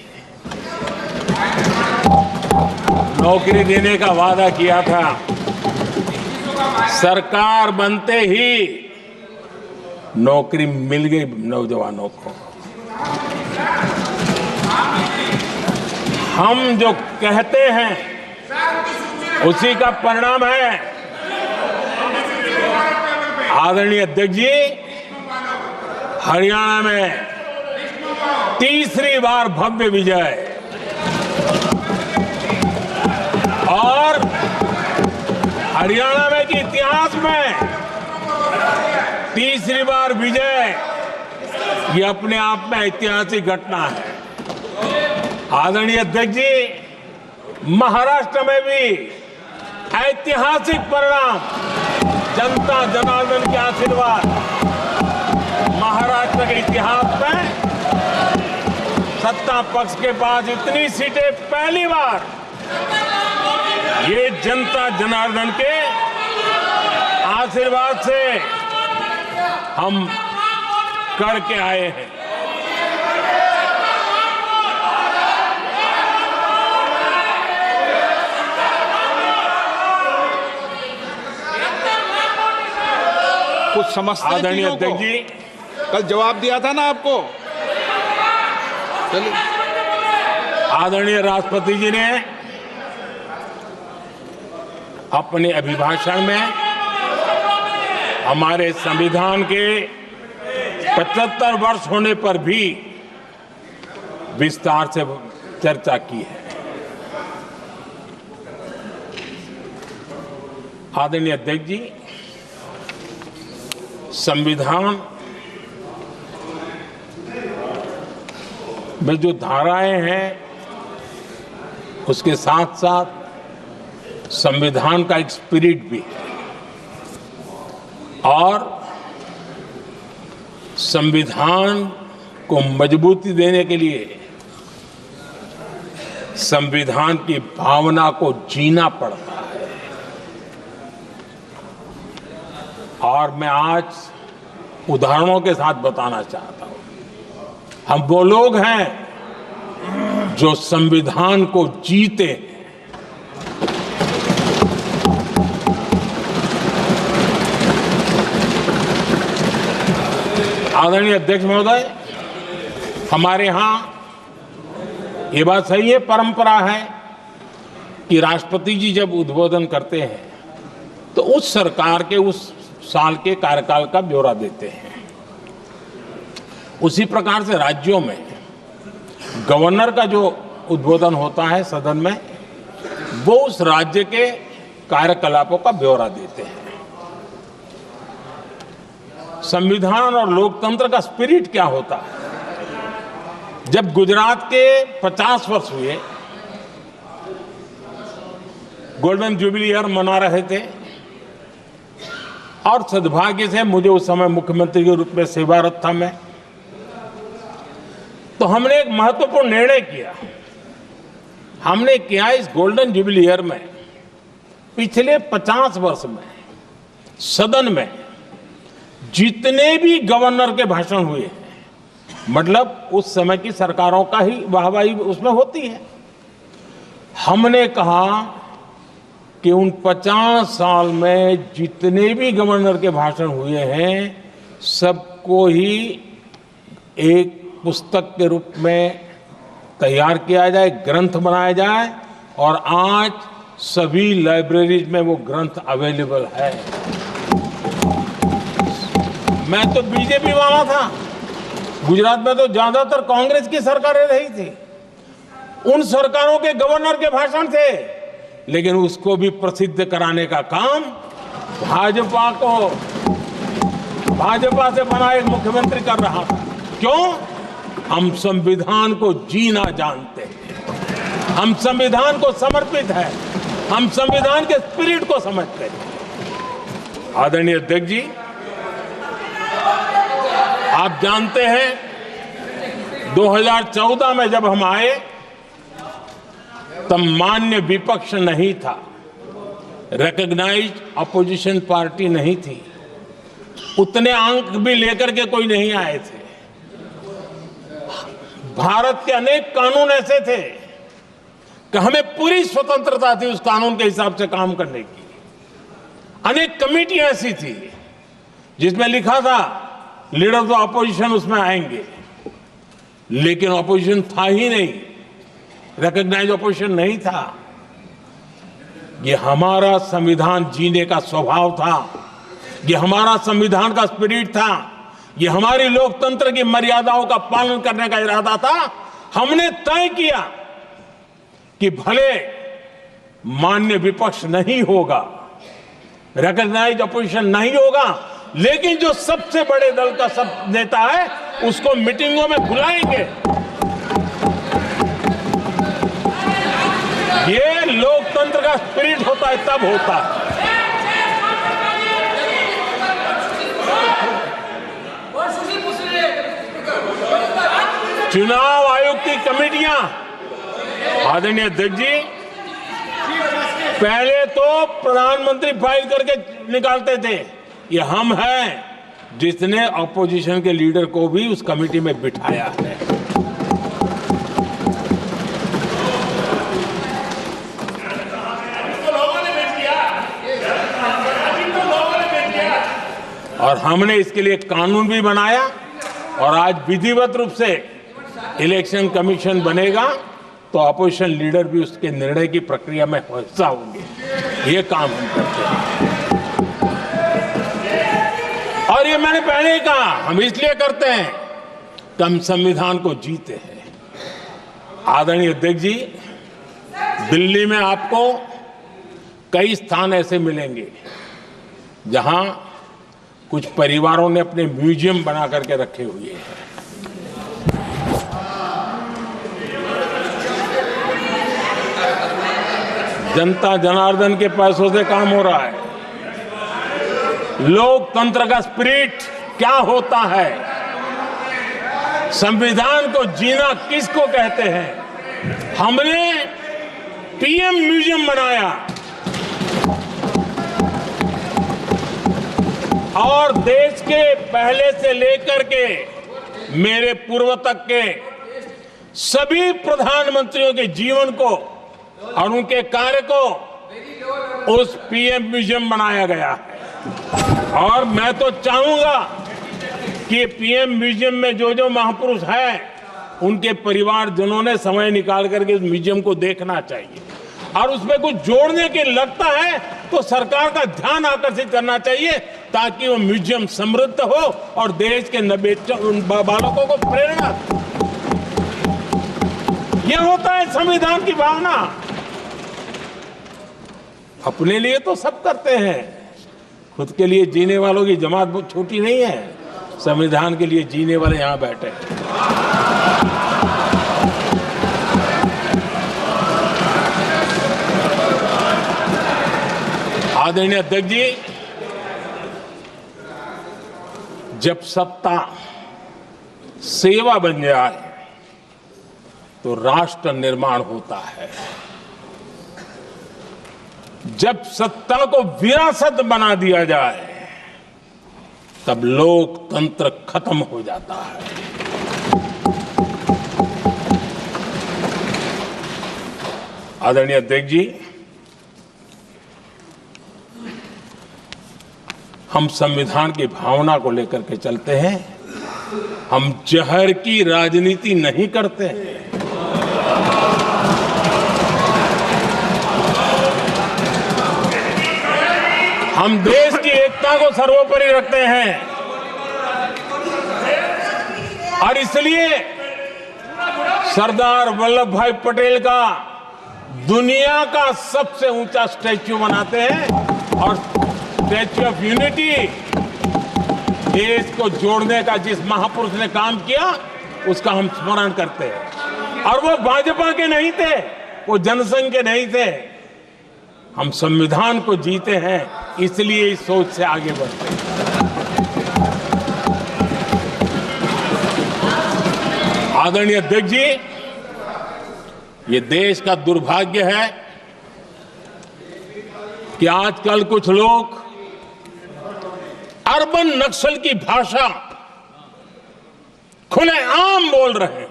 नौकरी देने का वादा किया था, सरकार बनते ही नौकरी मिल गई नौजवानों को। हम जो कहते हैं उसी का परिणाम है। आदरणीय अध्यक्ष जी, हरियाणा में तीसरी बार भव्य विजय और हरियाणा में के इतिहास में तीसरी बार विजय, ये अपने आप में ऐतिहासिक घटना है। आदरणीय अध्यक्ष जी, महाराष्ट्र में भी ऐतिहासिक परिणाम, जनता जनार्दन के आशीर्वाद। महाराष्ट्र के इतिहास में सत्ता पक्ष के पास इतनी सीटें पहली बार, ये जनता जनार्दन के आशीर्वाद से हम करके आए हैं। कुछ समझते आदरणीय अध्यक्ष जी, कल जवाब दिया था ना आपको। चलिए। आदरणीय राष्ट्रपति जी ने अपने अभिभाषण में हमारे संविधान के 75 वर्ष होने पर भी विस्तार से चर्चा की है। आदरणीय अध्यक्ष जी, संविधान में जो धाराएं हैं उसके साथ साथ संविधान का एक स्पिरिट भी है, और संविधान को मजबूती देने के लिए संविधान की भावना को जीना पड़ता है। और मैं आज उदाहरणों के साथ बताना चाहता हूं, हम वो लोग हैं जो संविधान को जीते हैं। आदरणीय अध्यक्ष महोदय, हमारे यहां ये बात सही है, परंपरा है कि राष्ट्रपति जी जब उद्बोधन करते हैं तो उस सरकार के उस साल के कार्यकाल का ब्यौरा देते हैं। उसी प्रकार से राज्यों में गवर्नर का जो उद्बोधन होता है सदन में, वो उस राज्य के कार्यकलापों का ब्यौरा देते हैं। संविधान और लोकतंत्र का स्पिरिट क्या होता है? जब गुजरात के 50 वर्ष हुए, गोल्डन जुबली ईयर मना रहे थे, और सद्भाग्य से मुझे उस समय मुख्यमंत्री के रूप में सेवारत था मैं, तो हमने एक महत्वपूर्ण निर्णय किया। हमने किया इस गोल्डन जुबली ईयर में पिछले 50 वर्ष में सदन में जितने भी गवर्नर के भाषण हुए, मतलब उस समय की सरकारों का ही वाहवाही उसमें होती है, हमने कहा कि उन 50 साल में जितने भी गवर्नर के भाषण हुए हैं सबको ही एक पुस्तक के रूप में तैयार किया जाए, ग्रंथ बनाया जाए, और आज सभी लाइब्रेरीज में वो ग्रंथ अवेलेबल है। मैं तो बीजेपी वाला था, गुजरात में तो ज्यादातर कांग्रेस की सरकारें रही थी, उन सरकारों के गवर्नर के भाषण थे, लेकिन उसको भी प्रसिद्ध कराने का काम भाजपा से बना एक मुख्यमंत्री कर रहा था। क्यों? हम संविधान को जीना जानते हैं, हम संविधान को समर्पित है, हम संविधान के स्पिरिट को समझते हैं। आदरणीय अध्यक्ष जी, आप जानते हैं 2014 में जब हम आए तब मान्य विपक्ष नहीं था, रिकॉग्नाइज्ड अपोजिशन पार्टी नहीं थी, उतने अंक भी लेकर के कोई नहीं आए थे। भारत के अनेक कानून ऐसे थे कि हमें पूरी स्वतंत्रता थी उस कानून के हिसाब से काम करने की। अनेक कमेटियां ऐसी थी जिसमें लिखा था लीडर्स ऑफ अपोजिशन उसमें आएंगे, लेकिन अपोजिशन था ही नहीं, रिकॉग्नाइज अपोजिशन नहीं था। ये हमारा संविधान जीने का स्वभाव था, ये हमारा संविधान का स्पिरिट था, ये हमारी लोकतंत्र की मर्यादाओं का पालन करने का इरादा था। हमने तय किया कि भले मान्य विपक्ष नहीं होगा, रिकॉग्नाइज अपोजिशन नहीं होगा, लेकिन जो सबसे बड़े दल का सब नेता है उसको मीटिंगों में बुलाएंगे। ये लोकतंत्र का स्पिरिट होता है, तब होता है। चुनाव आयोग की कमेटियां, आदरणीय अध्यक्ष जी, पहले तो प्रधानमंत्री फाइल करके निकालते थे। ये हम हैं जिसने अपोजिशन के लीडर को भी उस कमेटी में बिठाया है। और हमने इसके लिए कानून भी बनाया और आज विधिवत रूप से इलेक्शन कमीशन बनेगा तो अपोजिशन लीडर भी उसके निर्णय की प्रक्रिया में हिस्सा होंगे। ये काम हम करते हैं और ये मैंने पहले ही कहा, हम इसलिए करते हैं कि हम संविधान को जीते हैं। आदरणीय अध्यक्ष जी, दिल्ली में आपको कई स्थान ऐसे मिलेंगे जहां कुछ परिवारों ने अपने म्यूजियम बना करके रखे हुए हैं। जनता जनार्दन के पैसों से काम हो रहा है। लोकतंत्र का स्पिरिट क्या होता है, संविधान को जीना किसको कहते हैं। हमने पीएम म्यूजियम बनाया और देश के पहले से लेकर के मेरे पूर्व तक के सभी प्रधानमंत्रियों के जीवन को और उनके कार्य को उस पीएम म्यूजियम बनाया गया है। और मैं तो चाहूंगा कि पीएम म्यूजियम में जो जो महापुरुष हैं उनके परिवारजनों ने समय निकाल करके उस म्यूजियम को देखना चाहिए और उसमें कुछ जोड़ने के लगता है तो सरकार का ध्यान आकर्षित करना चाहिए ताकि वो म्यूजियम समृद्ध हो और देश के बालकों को प्रेरणा। ये होता है संविधान की भावना। अपने लिए तो सब करते हैं, खुद के लिए जीने वालों की जमात बहुत छोटी नहीं है। संविधान के लिए जीने वाले यहां बैठे हैं। आदरणीय अध्यक्ष जी, जब सत्ता सेवा बन जाए तो राष्ट्र निर्माण होता है। जब सत्ता को विरासत बना दिया जाए तब लोकतंत्र खत्म हो जाता है। आदरणीय अध्यक्ष जी, हम संविधान की भावना को लेकर के चलते हैं, हम जहर की राजनीति नहीं करते हैं। हम देश की एकता को सर्वोपरि रखते हैं और इसलिए सरदार वल्लभ भाई पटेल का दुनिया का सबसे ऊंचा स्टैच्यू बनाते हैं और स्टैच्यू ऑफ यूनिटी देश को जोड़ने का जिस महापुरुष ने काम किया उसका हम स्मरण करते हैं। और वो भाजपा के नहीं थे, वो जनसंघ के नहीं थे। हम संविधान को जीते हैं, इसलिए इस सोच से आगे बढ़ते हैं। आदरणीय अध्यक्ष जी, ये देश का दुर्भाग्य है कि आजकल कुछ लोग अर्बन नक्सल की भाषा खुलेआम बोल रहे हैं।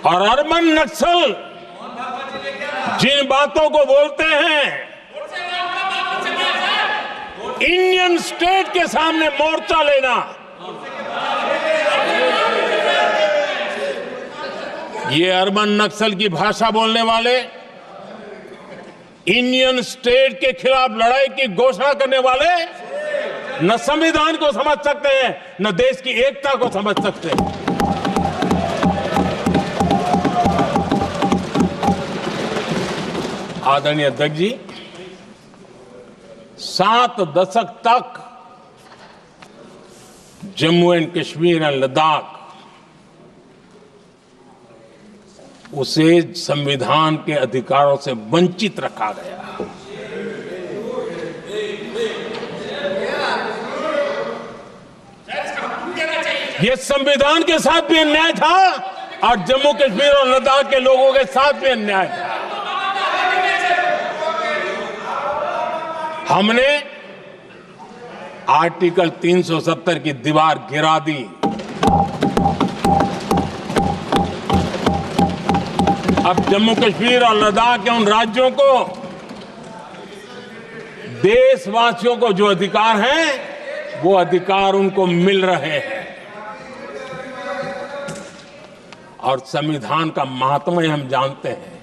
और अर्बन नक्सल जिन बातों को बोलते हैं, इंडियन स्टेट के सामने मोर्चा लेना, ये अर्बन नक्सल की भाषा बोलने वाले, इंडियन स्टेट के खिलाफ लड़ाई की घोषणा करने वाले न संविधान को समझ सकते हैं, न देश की एकता को समझ सकते हैं। आदरणीय अध्यक्ष जी, 7 दशक तक जम्मू एंड कश्मीर और लद्दाख उसे संविधान के अधिकारों से वंचित रखा गया। यह संविधान के साथ भी अन्याय था और जम्मू कश्मीर और लद्दाख के लोगों के साथ भी अन्याय था। हमने आर्टिकल 370 की दीवार गिरा दी। अब जम्मू कश्मीर और लद्दाख के उन राज्यों को, देशवासियों को जो अधिकार हैं, वो अधिकार उनको मिल रहे हैं। और संविधान का महात्म्य हम जानते हैं,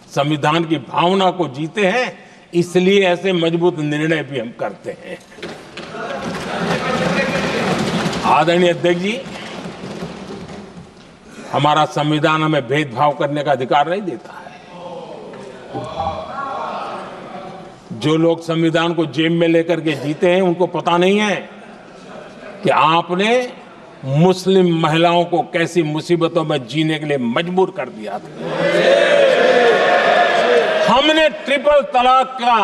संविधान की भावना को जीते हैं, इसलिए ऐसे मजबूत निर्णय भी हम करते हैं। आदरणीय अध्यक्ष जी, हमारा संविधान हमें भेदभाव करने का अधिकार नहीं देता है। जो लोग संविधान को जेब में लेकर के जीते हैं, उनको पता नहीं है कि आपने मुस्लिम महिलाओं को कैसी मुसीबतों में जीने के लिए मजबूर कर दिया था। हमने ट्रिपल तलाक का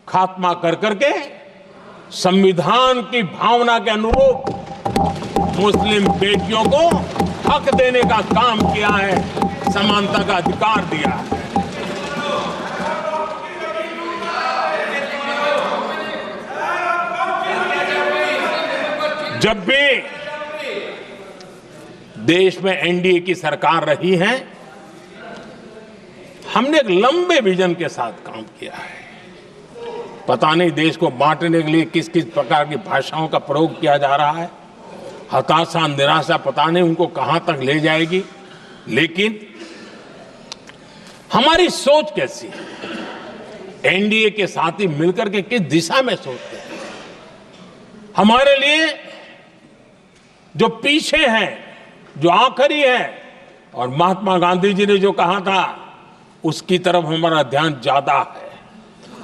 खात्मा कर करके संविधान की भावना के अनुरूप मुस्लिम बेटियों को हक देने का काम किया है, समानता का अधिकार दिया है। जब भी देश में एनडीए की सरकार रही है, हमने एक लंबे विजन के साथ काम किया है। पता नहीं देश को बांटने के लिए किस किस प्रकार की भाषाओं का प्रयोग किया जा रहा है। हताशा, निराशा पता नहीं उनको कहां तक ले जाएगी। लेकिन हमारी सोच कैसी है, एनडीए के साथी मिलकर के किस दिशा में सोचते हैं। हमारे लिए जो पीछे है, जो आखिरी है, और महात्मा गांधी जी ने जो कहा था, उसकी तरफ हमारा ध्यान ज्यादा है।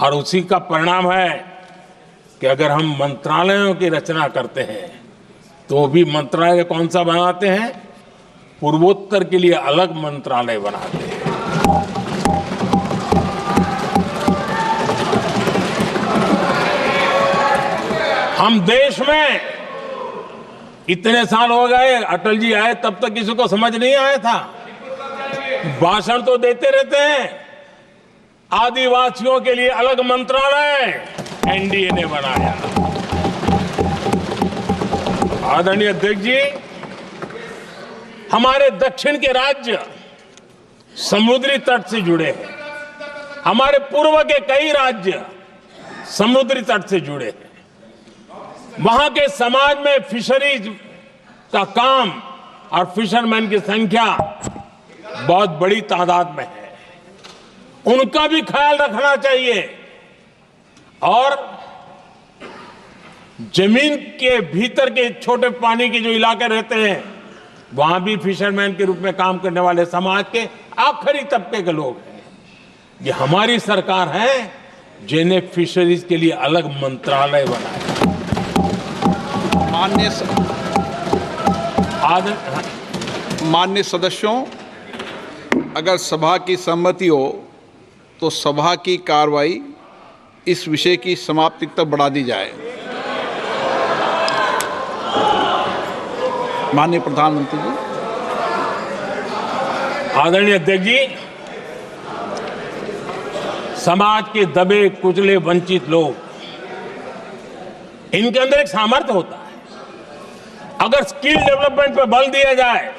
और उसी का परिणाम है कि अगर हम मंत्रालयों की रचना करते हैं, तो भी मंत्रालय कौन सा बनाते हैं? पूर्वोत्तर के लिए अलग मंत्रालय बनाते हैं। हम देश में इतने साल हो गए, अटल जी आए तब तक किसी को समझ नहीं आया था। भाषण तो देते रहते हैं। आदिवासियों के लिए अलग मंत्रालय एनडीए ने बनाया। आदरणीय अध्यक्ष जी, हमारे दक्षिण के राज्य समुद्री तट से जुड़े हैं। हमारे पूर्व के कई राज्य समुद्री तट से जुड़े हैं। वहां के समाज में फिशरीज का काम और फिशरमैन की संख्या बहुत बड़ी तादाद में है। उनका भी ख्याल रखना चाहिए। और जमीन के भीतर के छोटे पानी के जो इलाके रहते हैं वहां भी फिशरमैन के रूप में काम करने वाले समाज के आखिरी तबके के लोग हैं। ये हमारी सरकार है जिन्हें फिशरीज के लिए अलग मंत्रालय बनाया। माननीय सदस्यों, अगर सभा की सहमति हो तो सभा की कार्रवाई इस विषय की समाप्ति तक बढ़ा दी जाए। माननीय प्रधानमंत्री जी। आदरणीय अध्यक्ष जी, समाज के दबे कुचले वंचित लोग, इनके अंदर एक सामर्थ्य होता है। अगर स्किल डेवलपमेंट पर बल दिया जाए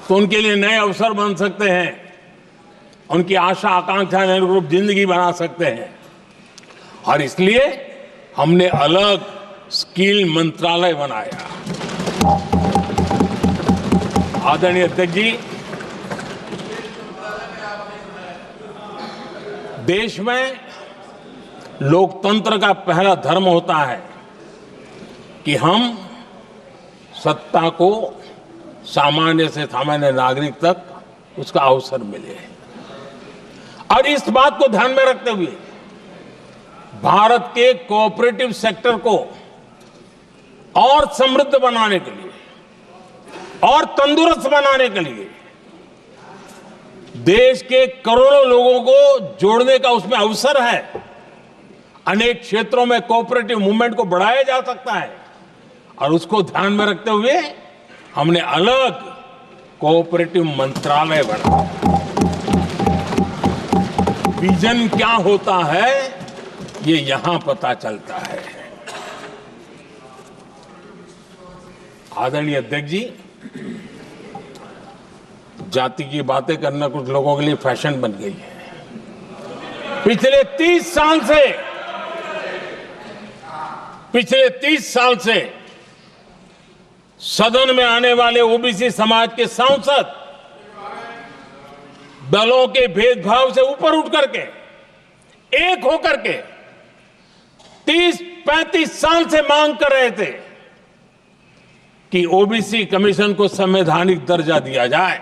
तो उनके लिए नए अवसर बन सकते हैं, उनकी आशा आकांक्षा अनुरूप जिंदगी बना सकते हैं। और इसलिए हमने अलग स्किल मंत्रालय बनाया। आदरणीय अध्यक्ष जी, देश में लोकतंत्र का पहला धर्म होता है कि हम सत्ता को सामान्य से सामान्य नागरिक तक उसका अवसर मिले। और इस बात को ध्यान में रखते हुए भारत के कोऑपरेटिव सेक्टर को और समृद्ध बनाने के लिए और तंदुरुस्त बनाने के लिए देश के करोड़ों लोगों को जोड़ने का उसमें अवसर है। अनेक क्षेत्रों में कोऑपरेटिव मूवमेंट को बढ़ाया जा सकता है और उसको ध्यान में रखते हुए हमने अलग कोऑपरेटिव मंत्रालय बनाया। विजन क्या होता है ये यहां पता चलता है। आदरणीय अध्यक्ष जी, जाति की बातें करना कुछ लोगों के लिए फैशन बन गई है। पिछले 30 साल से सदन में आने वाले ओबीसी समाज के सांसद दलों के भेदभाव से ऊपर उठ करके एक होकर के 30-35 साल से मांग कर रहे थे कि ओबीसी कमीशन को संवैधानिक दर्जा दिया जाए।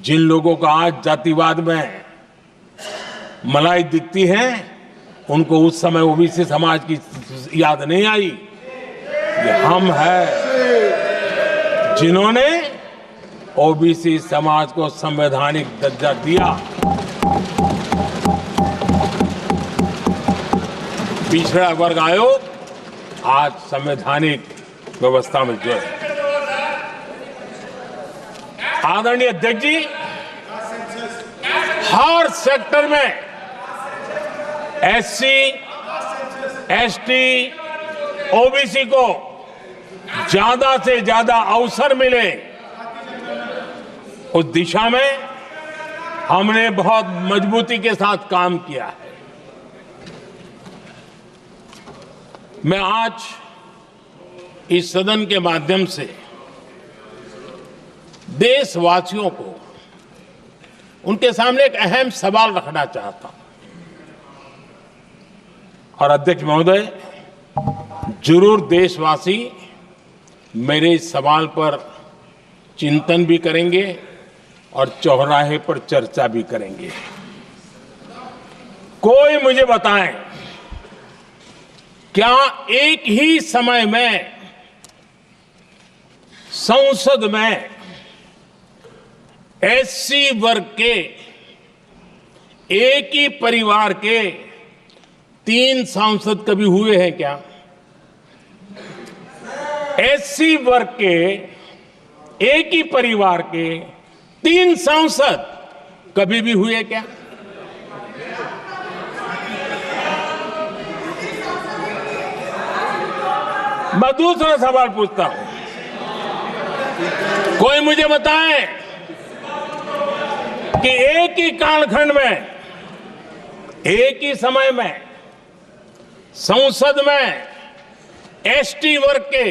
जिन लोगों को आज जातिवाद में मलाई दिखती है उनको उस समय ओबीसी समाज की याद नहीं आई। ये हम हैं जिन्होंने ओबीसी समाज को संवैधानिक दर्जा दिया। पिछड़ा वर्ग आयोग आज संवैधानिक व्यवस्था में जो है। आदरणीय अध्यक्ष जी, हर सेक्टर में एससी, एसटी, ओबीसी को ज्यादा से ज्यादा अवसर मिले, उस दिशा में हमने बहुत मजबूती के साथ काम किया है। मैं आज इस सदन के माध्यम से देशवासियों को उनके सामने एक अहम सवाल रखना चाहता हूं। और अध्यक्ष महोदय, जरूर देशवासी मेरे इस सवाल पर चिंतन भी करेंगे और चौराहे पर चर्चा भी करेंगे। कोई मुझे बताएं, क्या एक ही समय में संसद में एससी वर्ग के एक ही परिवार के 3 सांसद कभी हुए हैं क्या? एससी वर्ग के एक ही परिवार के 3 सांसद कभी भी हुए क्या? मैं दूसरा सवाल पूछता हूं, कोई मुझे बताए कि एक ही कालखंड में एक ही समय में संसद में एसटी वर्ग के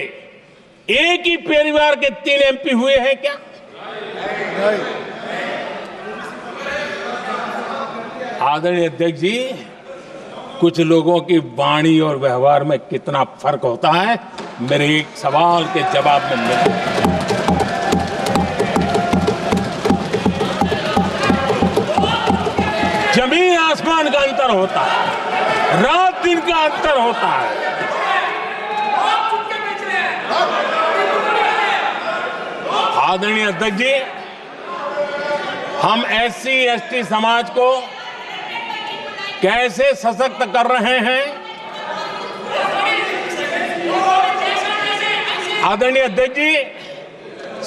एक ही परिवार के 3 एमपी हुए हैं क्या? आदरणीय अध्यक्ष जी, कुछ लोगों की वाणी और व्यवहार में कितना फर्क होता है, मेरे एक सवाल के जवाब में मिलता है। जमीन आसमान का अंतर होता है, रात दिन का अंतर होता है। आदरणीय अध्यक्ष जी, हम SC ST समाज को कैसे सशक्त कर रहे हैं? आदरणीय अध्यक्ष जी,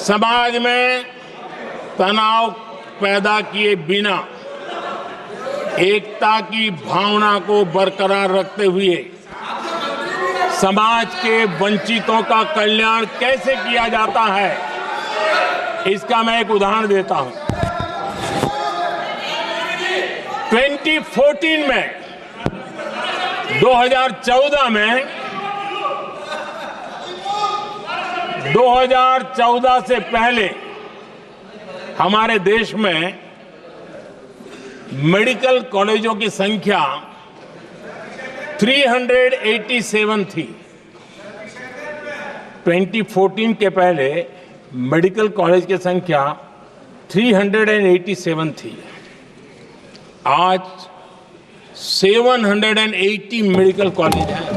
समाज में तनाव पैदा किए बिना एकता की भावना को बरकरार रखते हुए समाज के वंचितों का कल्याण कैसे किया जाता है, इसका मैं एक उदाहरण देता हूं। 2014 में 2014 से पहले हमारे देश में मेडिकल कॉलेजों की संख्या 387 थी। 2014 के पहले मेडिकल कॉलेज की संख्या 387 थी। आज 780 मेडिकल कॉलेज हैं।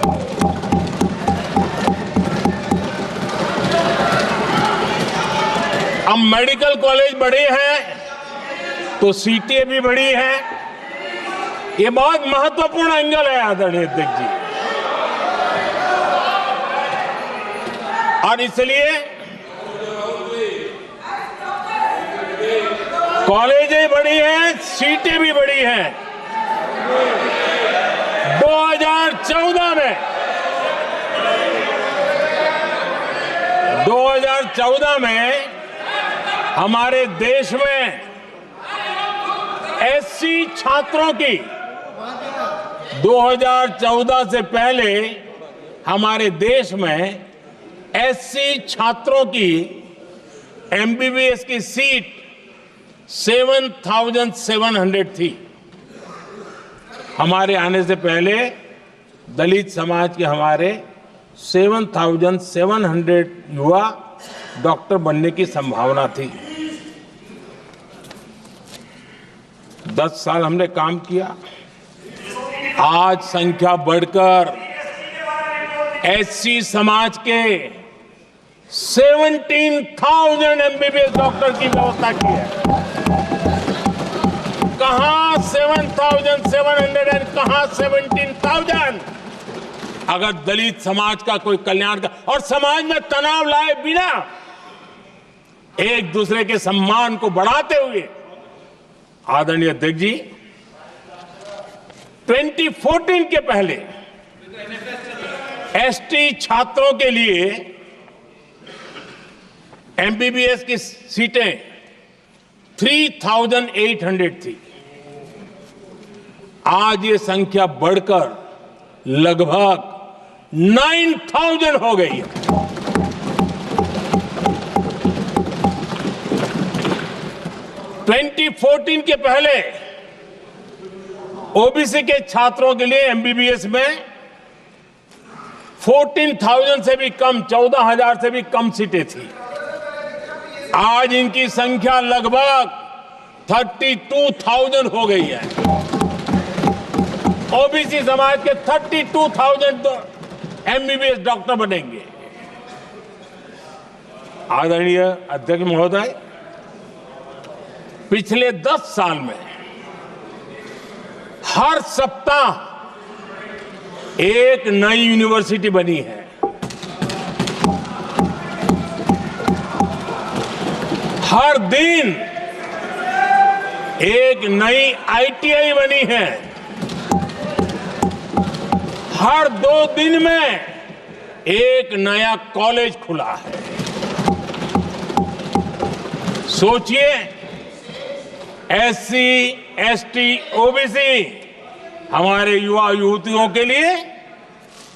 अब मेडिकल कॉलेज बड़े हैं तो सीटें भी बड़ी हैं। ये बहुत महत्वपूर्ण एंगल है आदरणीय अध्यक्ष जी, और इसलिए कॉलेजें बड़ी हैं, सीटें भी बड़ी हैं। 2014 में हमारे देश में SC छात्रों की 2014 से पहले हमारे देश में SC छात्रों की MBBS की सीट 7,700 थी। हमारे आने से पहले दलित समाज के हमारे 7,700 युवा डॉक्टर बनने की संभावना थी। 10 साल हमने काम किया, आज संख्या बढ़कर SC समाज के 17,000 MBBS डॉक्टर की व्यवस्था की है। कहां 7,700 कहां 17,000? अगर दलित समाज का कोई कल्याण का और समाज में तनाव लाए बिना एक दूसरे के सम्मान को बढ़ाते हुए, आदरणीय अध्यक्ष जी, 2014 के पहले ST छात्रों के लिए MBBS की सीटें 3,800 थी। आज ये संख्या बढ़कर लगभग 9,000 हो गई है। (2014) के पहले OBC के छात्रों के लिए MBBS में 14,000 से भी कम, 14,000 से भी कम सीटें थी। आज इनकी संख्या लगभग 32,000 हो गई है। OBC समाज के 32,000 MBBS डॉक्टर बनेंगे। आदरणीय अध्यक्ष महोदय, पिछले 10 साल में हर सप्ताह एक नई यूनिवर्सिटी बनी है। हर दिन एक नई ITI बनी है। हर 2 दिन में एक नया कॉलेज खुला है। सोचिए, SC, ST, OBC हमारे युवा युवतियों के लिए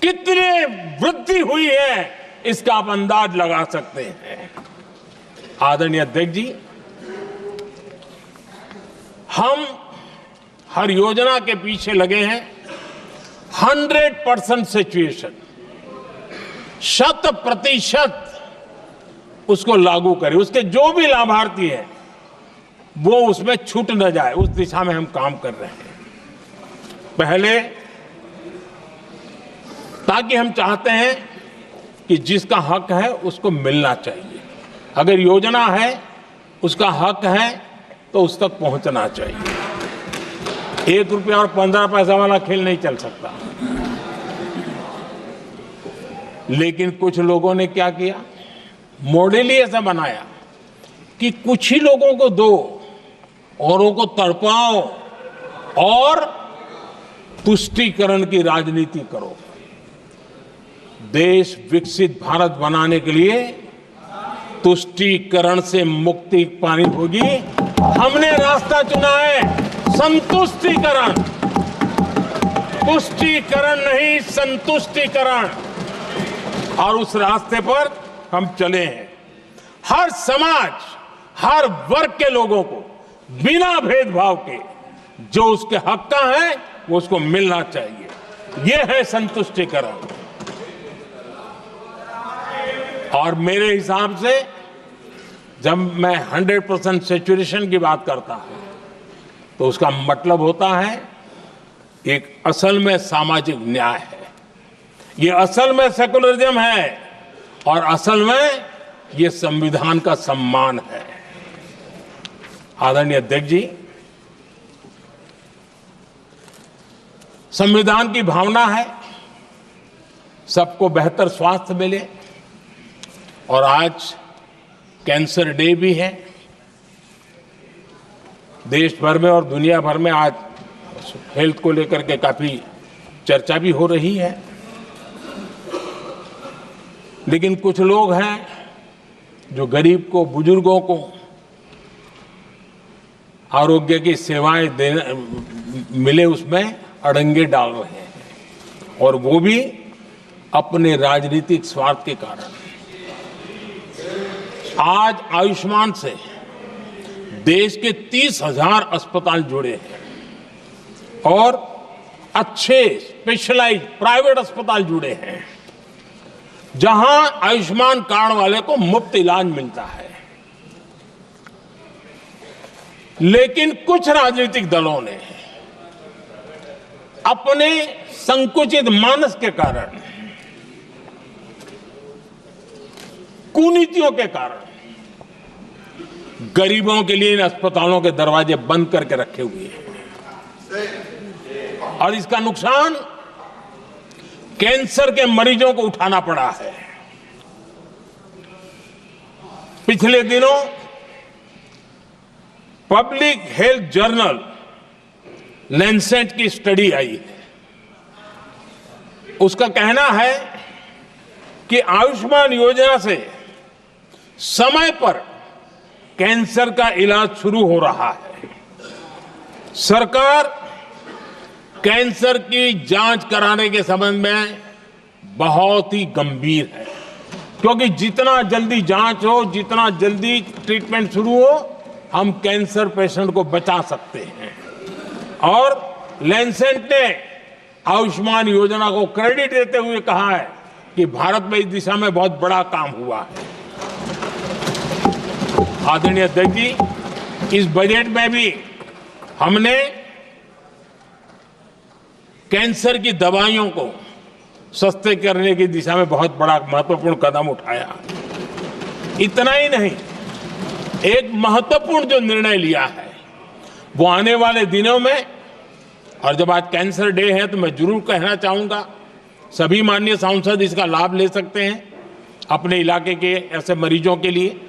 कितने वृद्धि हुई है, इसका आप अंदाज लगा सकते हैं। आदरणीय अध्यक्ष जी, हम हर योजना के पीछे लगे हैं 100% सिचुएशन, 100% उसको लागू करें। उसके जो भी लाभार्थी हैं वो उसमें छूट न जाए, उस दिशा में हम काम कर रहे हैं। पहले ताकि हम चाहते हैं कि जिसका हक है उसको मिलना चाहिए। अगर योजना है, उसका हक है तो उस तक पहुंचना चाहिए। 1 रुपया और 15 पैसा वाला खेल नहीं चल सकता। लेकिन कुछ लोगों ने क्या किया, मॉडल ही ऐसा बनाया कि कुछ ही लोगों को दो, औरों को तड़पाओ और तुष्टीकरण की राजनीति करो। देश विकसित भारत बनाने के लिए तुष्टीकरण से मुक्ति पानी होगी। हमने रास्ता चुना है संतुष्टीकरण, तुष्टीकरण नहीं, संतुष्टीकरण। और उस रास्ते पर हम चले हैं। हर समाज, हर वर्ग के लोगों को बिना भेदभाव के जो उसके हक का है वो उसको मिलना चाहिए। ये है संतुष्टीकरण। और मेरे हिसाब से जब मैं 100% सैचुरेशन की बात करता हूं तो उसका मतलब होता है एक असल में सामाजिक न्याय है, ये असल में सेकुलरिज्म है और असल में ये संविधान का सम्मान है। आदरणीय अध्यक्ष जी, संविधान की भावना है सबको बेहतर स्वास्थ्य मिले, और आज कैंसर डे भी है। देश भर में और दुनिया भर में आज हेल्थ को लेकर के काफी चर्चा भी हो रही है। लेकिन कुछ लोग हैं जो गरीब को, बुजुर्गों को आरोग्य की सेवाएं देने मिले उसमें अड़ंगे डाल रहे हैं, और वो भी अपने राजनीतिक स्वार्थ के कारण। आज आयुष्मान से देश के 30,000 अस्पताल जुड़े हैं और अच्छे स्पेशलाइज्ड प्राइवेट अस्पताल जुड़े हैं जहां आयुष्मान कार्ड वाले को मुफ्त इलाज मिलता है। लेकिन कुछ राजनीतिक दलों ने अपने संकुचित मानस के कारण, कुनीतियों के कारण गरीबों के लिए इन अस्पतालों के दरवाजे बंद करके रखे हुए हैं, और इसका नुकसान कैंसर के मरीजों को उठाना पड़ा है। पिछले दिनों पब्लिक हेल्थ जर्नल लैंसेट की स्टडी आई है। उसका कहना है कि आयुष्मान योजना से समय पर कैंसर का इलाज शुरू हो रहा है। सरकार कैंसर की जांच कराने के संबंध में बहुत ही गंभीर है, क्योंकि जितना जल्दी जांच हो, जितना जल्दी ट्रीटमेंट शुरू हो, हम कैंसर पेशेंट को बचा सकते हैं। और लैंसेट ने आयुष्मान योजना को क्रेडिट देते हुए कहा है कि भारत में इस दिशा में बहुत बड़ा काम हुआ है। आदरणीय अध्यक्ष जी, इस बजट में भी हमने कैंसर की दवाइयों को सस्ते करने की दिशा में बहुत बड़ा महत्वपूर्ण कदम उठाया। इतना ही नहीं, एक महत्वपूर्ण जो निर्णय लिया है वो आने वाले दिनों में, और जब आज कैंसर डे है तो मैं जरूर कहना चाहूंगा सभी माननीय सांसद इसका लाभ ले सकते हैं अपने इलाके के ऐसे मरीजों के लिए।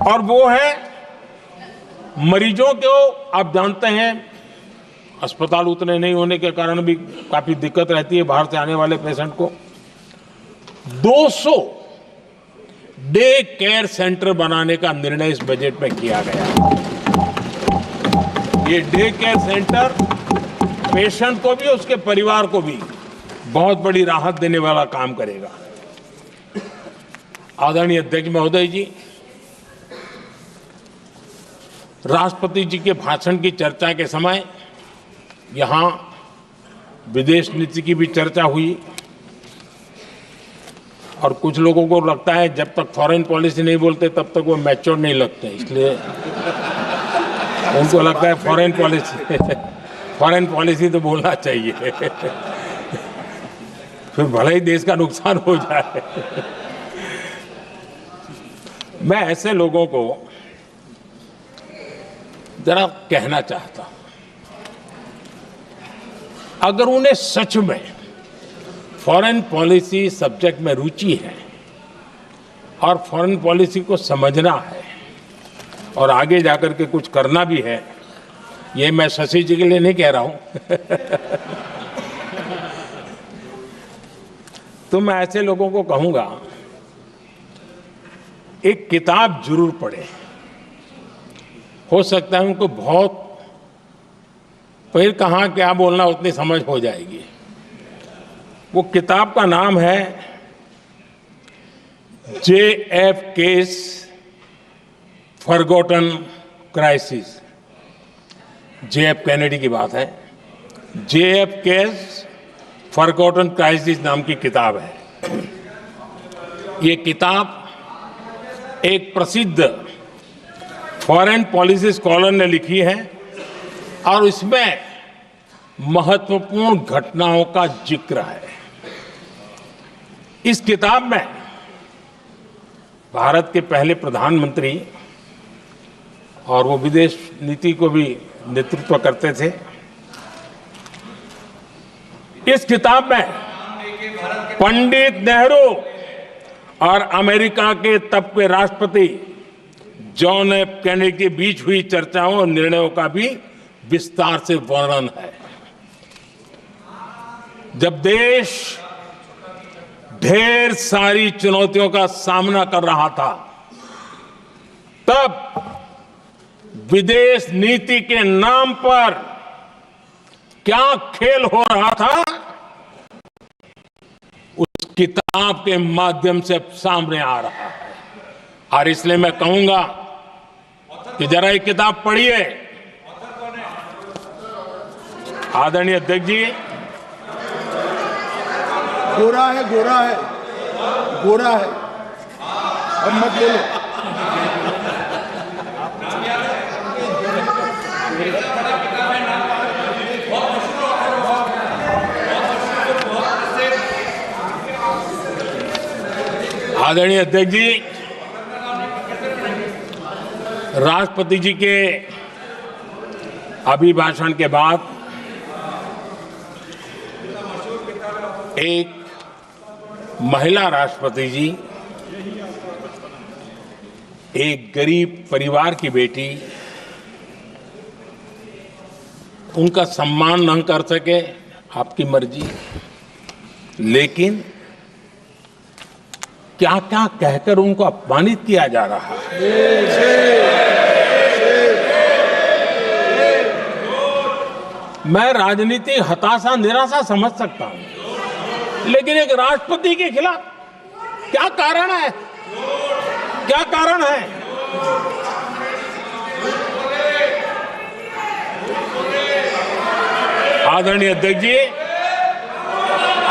और वो है मरीजों को, आप जानते हैं अस्पताल उतने नहीं होने के कारण भी काफी दिक्कत रहती है बाहर से आने वाले पेशेंट को। 200 डे केयर सेंटर बनाने का निर्णय इस बजट में किया गया। ये डे केयर सेंटर पेशेंट को भी, उसके परिवार को भी बहुत बड़ी राहत देने वाला काम करेगा। आदरणीय अध्यक्ष महोदय जी, राष्ट्रपति जी के भाषण की चर्चा के समय यहां विदेश नीति की भी चर्चा हुई और कुछ लोगों को लगता है जब तक फॉरेन पॉलिसी नहीं बोलते तब तक वो मैच्योर नहीं लगते, इसलिए उनको लगता है फॉरेन पॉलिसी तो बोलना चाहिए फिर भले ही देश का नुकसान हो जाए। मैं ऐसे लोगों को जरा कहना चाहता हूं, अगर उन्हें सच में फॉरेन पॉलिसी सब्जेक्ट में रुचि है और फॉरेन पॉलिसी को समझना है और आगे जाकर के कुछ करना भी है, ये मैं शशि जी के लिए नहीं कह रहा हूं तो मैं ऐसे लोगों को कहूंगा एक किताब जरूर पढ़ें। हो सकता है उनको बहुत फिर कहाँ क्या बोलना उतनी समझ हो जाएगी। वो किताब का नाम है JFK's forgotten crisis. JF Kennedy की बात है। JFK's फॉरगॉटन क्राइसिस नाम की किताब है। ये किताब एक प्रसिद्ध फॉरेन पॉलिसी स्कॉलर ने लिखी है और इसमें महत्वपूर्ण घटनाओं का जिक्र है। इस किताब में भारत के पहले प्रधानमंत्री और वो विदेश नीति को भी नेतृत्व करते थे। इस किताब में पंडित नेहरू और अमेरिका के तब के राष्ट्रपति जॉन एफ कैनेडी के बीच हुई चर्चाओं और निर्णयों का भी विस्तार से वर्णन है। जब देश ढेर सारी चुनौतियों का सामना कर रहा था, तब विदेश नीति के नाम पर क्या खेल हो रहा था, उस किताब के माध्यम से सामने आ रहा है। और इसलिए मैं कहूंगा कि जरा ये किताब पढ़िए। आदरणीय अध्यक्ष जी, गोरा है, गोरा है, गोरा है, अब मत बोलो। आदरणीय अध्यक्ष जी, राष्ट्रपति जी के अभिभाषण के बाद एक महिला राष्ट्रपति जी एक गरीब परिवार की बेटी, उनका सम्मान न कर सके, आपकी मर्जी, लेकिन क्या क्या कहकर उनको अपमानित किया जा रहा है। मैं राजनीति हताशा निराशा समझ सकता हूं, लेकिन एक राष्ट्रपति के खिलाफ क्या कारण है, क्या कारण है? आदरणीय अध्यक्ष जी,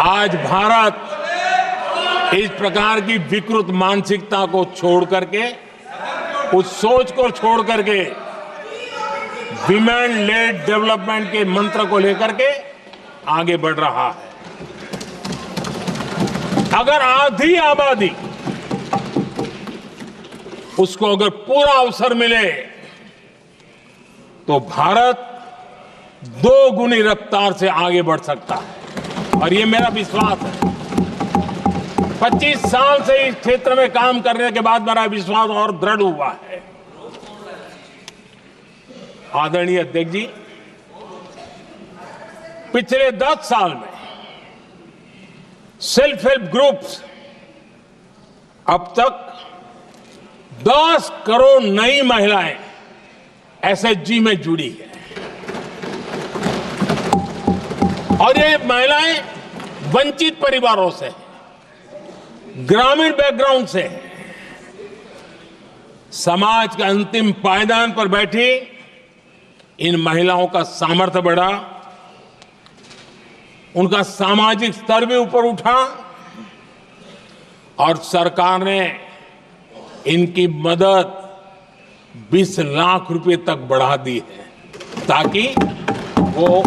आज भारत इस प्रकार की विकृत मानसिकता को छोड़ करके, उस सोच को छोड़ करके विमेन लेड डेवलपमेंट के मंत्र को लेकर के आगे बढ़ रहा है। अगर आधी आबादी उसको अगर पूरा अवसर मिले तो भारत 2 गुनी रफ्तार से आगे बढ़ सकता है, और ये मेरा विश्वास है। 25 साल से इस क्षेत्र में काम करने के बाद मेरा विश्वास और दृढ़ हुआ है। आदरणीय अध्यक्ष जी, पिछले 10 साल में सेल्फ हेल्प ग्रुप्स अब तक 10 करोड़ नई महिलाएं एसएचजी में जुड़ी है, और ये महिलाएं वंचित परिवारों से, ग्रामीण बैकग्राउंड से, समाज के अंतिम पायदान पर बैठी इन महिलाओं का सामर्थ्य बढ़ा, उनका सामाजिक स्तर भी ऊपर उठा और सरकार ने इनकी मदद 20 लाख रुपए तक बढ़ा दी है ताकि वो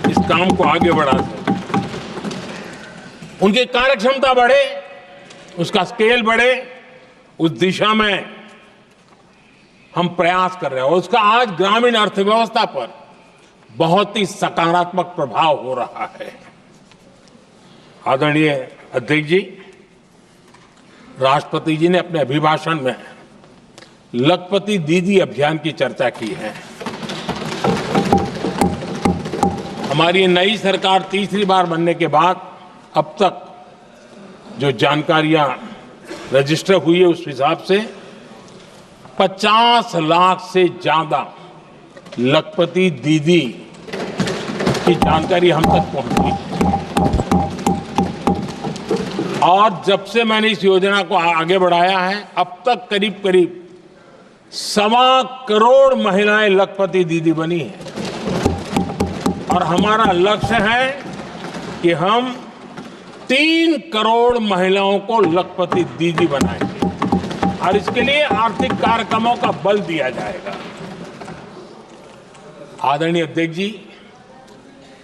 इस काम को आगे बढ़ा सके। उनकी कार्यक्षमता बढ़े, उसका स्केल बढ़े, उस दिशा में हम प्रयास कर रहे हैं और उसका आज ग्रामीण अर्थव्यवस्था पर बहुत ही सकारात्मक प्रभाव हो रहा है। आदरणीय अध्यक्ष जी, राष्ट्रपति जी ने अपने अभिभाषण में लखपति दीदी अभियान की चर्चा की है। हमारी नई सरकार तीसरी बार बनने के बाद अब तक जो जानकारियां रजिस्टर हुई है उस हिसाब से 50 लाख से ज्यादा लखपति दीदी की जानकारी हम तक पहुंची और जब से मैंने इस योजना को आगे बढ़ाया है अब तक करीब करीब 1.25 करोड़ महिलाएं लखपति दीदी बनी हैं और हमारा लक्ष्य है कि हम 3 करोड़ महिलाओं को लखपति दीदी बनाएंगे और इसके लिए आर्थिक कार्यक्रमों का बल दिया जाएगा। आदरणीय अध्यक्ष जी,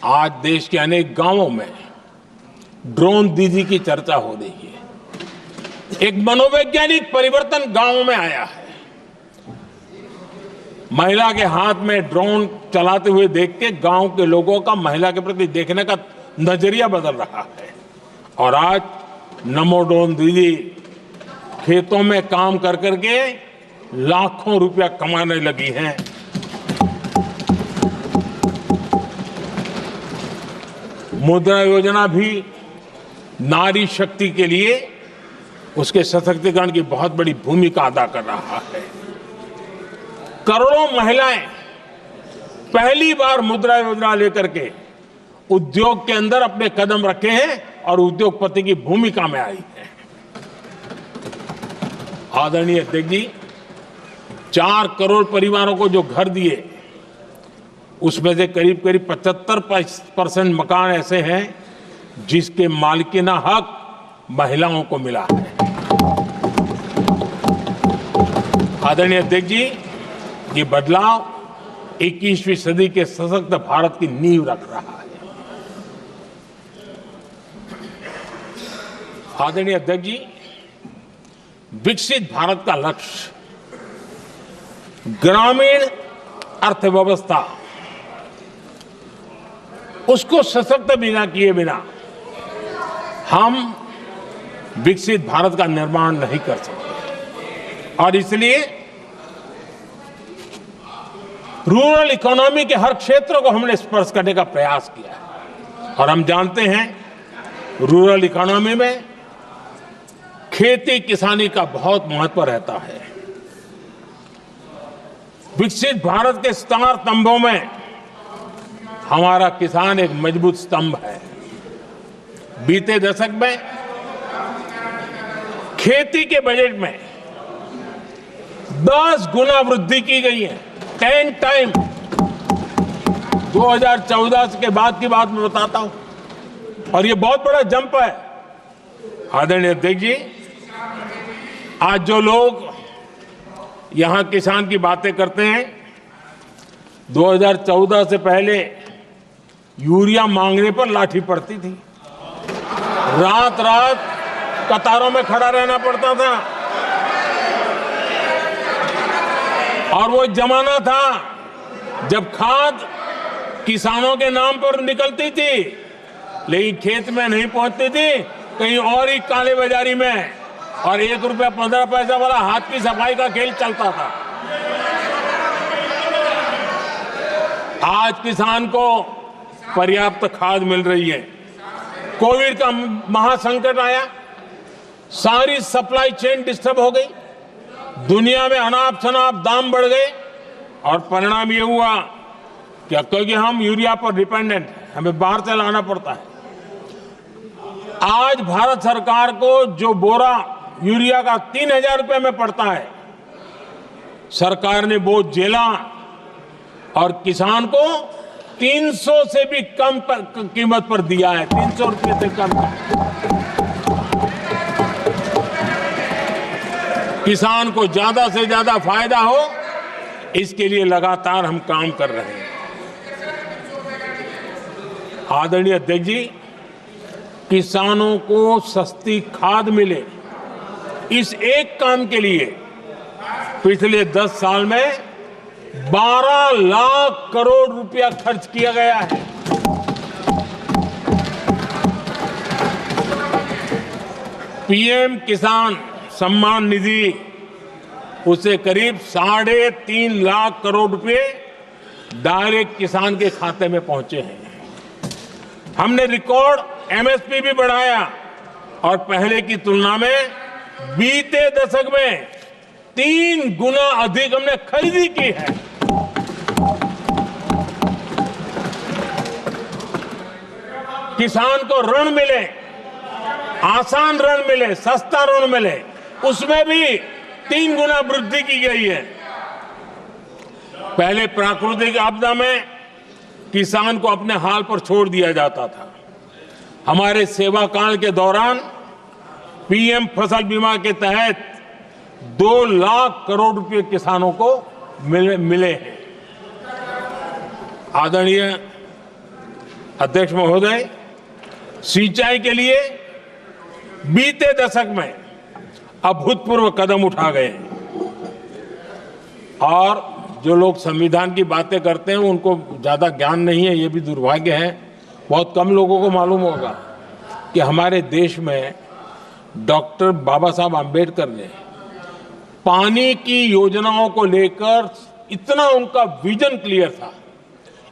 आज देश के अनेक गांवों में ड्रोन दीदी की चर्चा हो रही है। एक मनोवैज्ञानिक परिवर्तन गांवों में आया है। महिला के हाथ में ड्रोन चलाते हुए देख के गांव के लोगों का महिला के प्रति देखने का नजरिया बदल रहा है और आज नमो ड्रोन दीदी खेतों में काम कर करके लाखों रुपया कमाने लगी हैं। मुद्रा योजना भी नारी शक्ति के लिए उसके सशक्तिकरण की बहुत बड़ी भूमिका अदा कर रहा है। करोड़ों महिलाएं पहली बार मुद्रा योजना लेकर के उद्योग के अंदर अपने कदम रखे हैं और उद्योगपति की भूमिका में आई है। आदरणीय अध्यक्ष जी, 4 करोड़ परिवारों को जो घर दिए उसमें से करीब करीब 75% मकान ऐसे हैं जिसके मालिकाना हक महिलाओं को मिला है। आदरणीय अध्यक्ष जी, ये बदलाव 21वीं सदी के सशक्त भारत की नींव रख रहा है। आदरणीय अध्यक्ष जी, विकसित भारत का लक्ष्य ग्रामीण अर्थव्यवस्था उसको सशक्त बिना किए बिना हम विकसित भारत का निर्माण नहीं कर सकते और इसलिए रूरल इकोनॉमी के हर क्षेत्र को हमने स्पर्श करने का प्रयास किया है और हम जानते हैं रूरल इकोनॉमी में खेती किसानी का बहुत महत्व रहता है। विकसित भारत के 4 स्तंभों में हमारा किसान एक मजबूत स्तंभ है। बीते दशक में खेती के बजट में 10 गुना वृद्धि की गई है, 10 टाइम। 2014 के बाद की बात मैं बताता हूं और ये बहुत बड़ा जंप है। आदरणीय अध्यक्ष जी, आज जो लोग यहां किसान की बातें करते हैं, 2014 से पहले यूरिया मांगने पर लाठी पड़ती थी, रात रात कतारों में खड़ा रहना पड़ता था और वो जमाना था जब खाद किसानों के नाम पर निकलती थी लेकिन खेत में नहीं पहुंचती थी, कहीं और ही काले बाजारी में, और 1 रुपया 15 पैसा वाला हाथ की सफाई का खेल चलता था। आज किसान को पर्याप्त खाद मिल रही है। कोविड का महासंकट आया, सारी सप्लाई चेन डिस्टर्ब हो गई, दुनिया में अनाप शनाप दाम बढ़ गए और परिणाम ये हुआ कि क्योंकि हम यूरिया पर डिपेंडेंट हैं, हमें बाहर से लाना पड़ता है। आज भारत सरकार को जो बोरा यूरिया का 3000 रुपए में पड़ता है, सरकार ने वो झेला और किसान को 300 से भी कम कीमत पर दिया है, 300 रुपए से कम। किसान को ज्यादा से ज्यादा फायदा हो, इसके लिए लगातार हम काम कर रहे हैं। आदरणीय अध्यक्ष जी, किसानों को सस्ती खाद मिले, इस एक काम के लिए पिछले 10 साल में 12 लाख करोड़ रुपया खर्च किया गया है। पीएम किसान सम्मान निधि, उसे करीब 3.5 लाख करोड़ रुपए डायरेक्ट किसान के खाते में पहुंचे हैं। हमने रिकॉर्ड एमएसपी भी बढ़ाया और पहले की तुलना में बीते दशक में 3 गुना अधिक हमने खरीदी की है। किसान को ऋण मिले, आसान ऋण मिले, सस्ता ऋण मिले, उसमें भी 3 गुना वृद्धि की गई है। पहले प्राकृतिक आपदा में किसान को अपने हाल पर छोड़ दिया जाता था। हमारे सेवा काल के दौरान पीएम फसल बीमा के तहत 2 लाख करोड़ रुपए किसानों को मिले हैं। आदरणीय अध्यक्ष महोदय, सिंचाई के लिए बीते दशक में अभूतपूर्व कदम उठा गए हैं और जो लोग संविधान की बातें करते हैं उनको ज्यादा ज्ञान नहीं है, ये भी दुर्भाग्य है। बहुत कम लोगों को मालूम होगा कि हमारे देश में डॉक्टर बाबा साहब आम्बेडकर ने पानी की योजनाओं को लेकर इतना उनका विजन क्लियर था,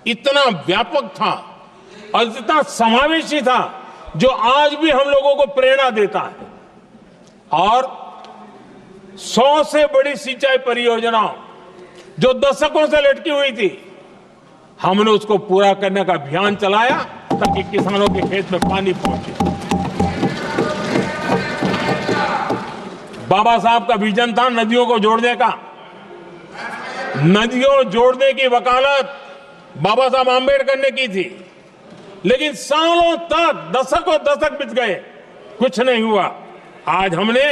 इतना व्यापक था और इतना समावेशी था, जो आज भी हम लोगों को प्रेरणा देता है। और 100 से बड़ी सिंचाई परियोजनाओं जो दशकों से लटकी हुई थी, हमने उसको पूरा करने का अभियान चलाया ताकि किसानों के खेत में पानी पहुंचे। बाबा साहब का विजन था नदियों को जोड़ने का। नदियों जोड़ने की वकालत बाबा साहब आम्बेडकर ने की थी, लेकिन सालों तक, दशकों दशक बीत गए, कुछ नहीं हुआ। आज हमने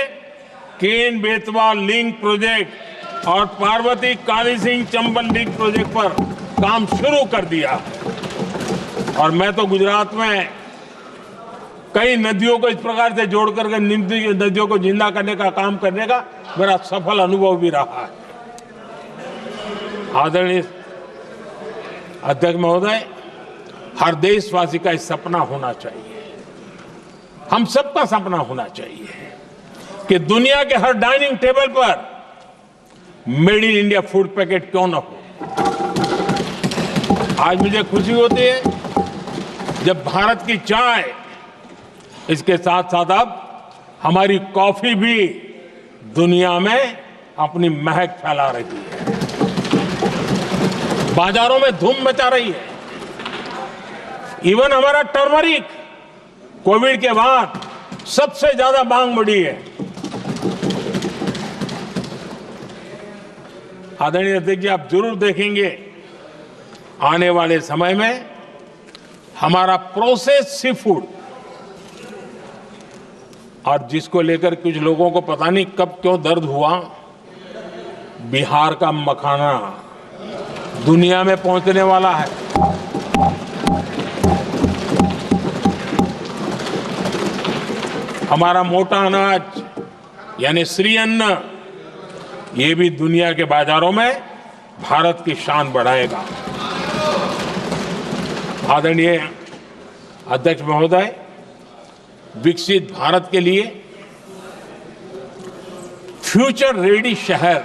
केन बेतवा लिंक प्रोजेक्ट और पार्वती काली सिंह चंबल लिंक प्रोजेक्ट पर काम शुरू कर दिया और मैं तो गुजरात में कई नदियों को इस प्रकार से जोड़ करके नदियों को जिंदा करने का काम करने का मेरा सफल अनुभव भी रहा है। आदरणीय अध्यक्ष महोदय, हर देशवासी का इस सपना होना चाहिए, हम सबका सपना होना चाहिए कि दुनिया के हर डाइनिंग टेबल पर made in India food packet क्यों ना हो। आज मुझे खुशी होती है जब भारत की चाय, इसके साथ साथ अब हमारी कॉफी भी दुनिया में अपनी महक फैला रही है, बाजारों में धूम मचा रही है। इवन हमारा टर्मरिक कोविड के बाद सबसे ज्यादा मांग बढ़ी है। आदरणीय अध्यक्ष जी, आप जरूर देखेंगे आने वाले समय में हमारा प्रोसेस सी फूड, और जिसको लेकर कुछ लोगों को पता नहीं कब क्यों दर्द हुआ, बिहार का मखाना दुनिया में पहुंचने वाला है। हमारा मोटा अनाज यानी श्री अन्न, ये भी दुनिया के बाजारों में भारत की शान बढ़ाएगा। आदरणीय अध्यक्ष महोदय, विकसित भारत के लिए फ्यूचर रेडी शहर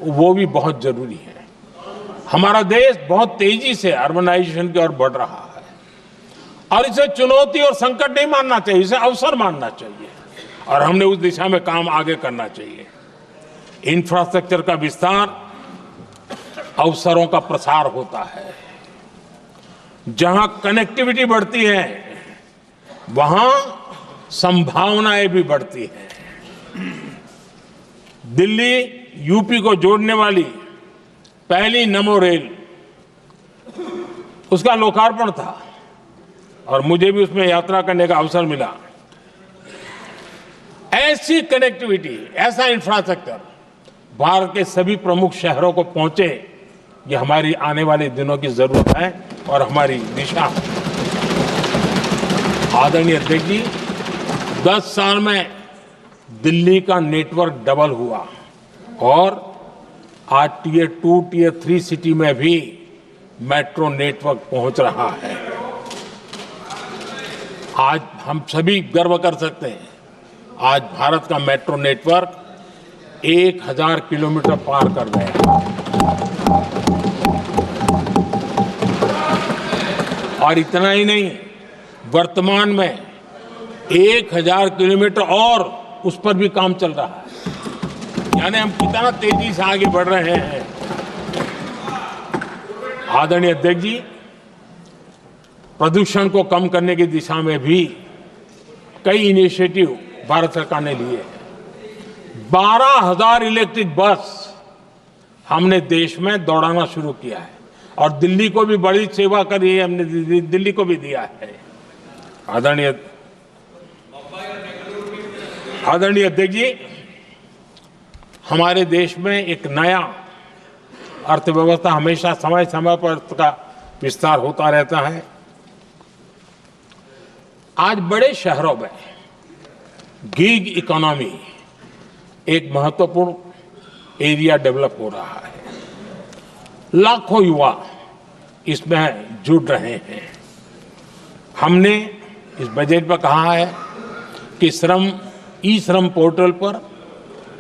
वो भी बहुत जरूरी है। हमारा देश बहुत तेजी से अर्बनाइजेशन की ओर बढ़ रहा है और इसे चुनौती और संकट नहीं मानना चाहिए, इसे अवसर मानना चाहिए और हमने उस दिशा में काम आगे करना चाहिए। इंफ्रास्ट्रक्चर का विस्तार अवसरों का प्रसार होता है। जहां कनेक्टिविटी बढ़ती है वहां संभावनाएं भी बढ़ती हैं। दिल्ली यूपी को जोड़ने वाली पहली नमो रेल उसका लोकार्पण था और मुझे भी उसमें यात्रा करने का अवसर मिला। ऐसी कनेक्टिविटी, ऐसा इंफ्रास्ट्रक्चर भारत के सभी प्रमुख शहरों को पहुंचे, ये हमारी आने वाले दिनों की जरूरत है और हमारी दिशा है। आदरणीय अध्यक्ष जी, 10 साल में दिल्ली का नेटवर्क डबल हुआ और आज टियर 2, टियर 3 सिटी में भी मेट्रो नेटवर्क पहुंच रहा है। आज हम सभी गर्व कर सकते हैं, आज भारत का मेट्रो नेटवर्क 1000 किलोमीटर पार कर गया और इतना ही नहीं, वर्तमान में 1000 किलोमीटर और उस पर भी काम चल रहा है। यानी हम कितना तेजी से आगे बढ़ रहे हैं। आदरणीय अध्यक्ष जी, प्रदूषण को कम करने की दिशा में भी कई इनिशिएटिव भारत सरकार ने लिए हैं। 12,000 इलेक्ट्रिक बस हमने देश में दौड़ाना शुरू किया है और दिल्ली को भी बड़ी सेवा करी है, हमने दिल्ली को भी दिया है। आदरणीय अध्यक्ष जी, हमारे देश में एक नया अर्थव्यवस्था हमेशा समय समय पर उसका विस्तार होता रहता है। आज बड़े शहरों में गिग इकोनॉमी एक महत्वपूर्ण एरिया डेवलप हो रहा है। लाखों युवा इसमें जुड़ रहे हैं। हमने इस बजट में कहा है कि ई श्रम पोर्टल पर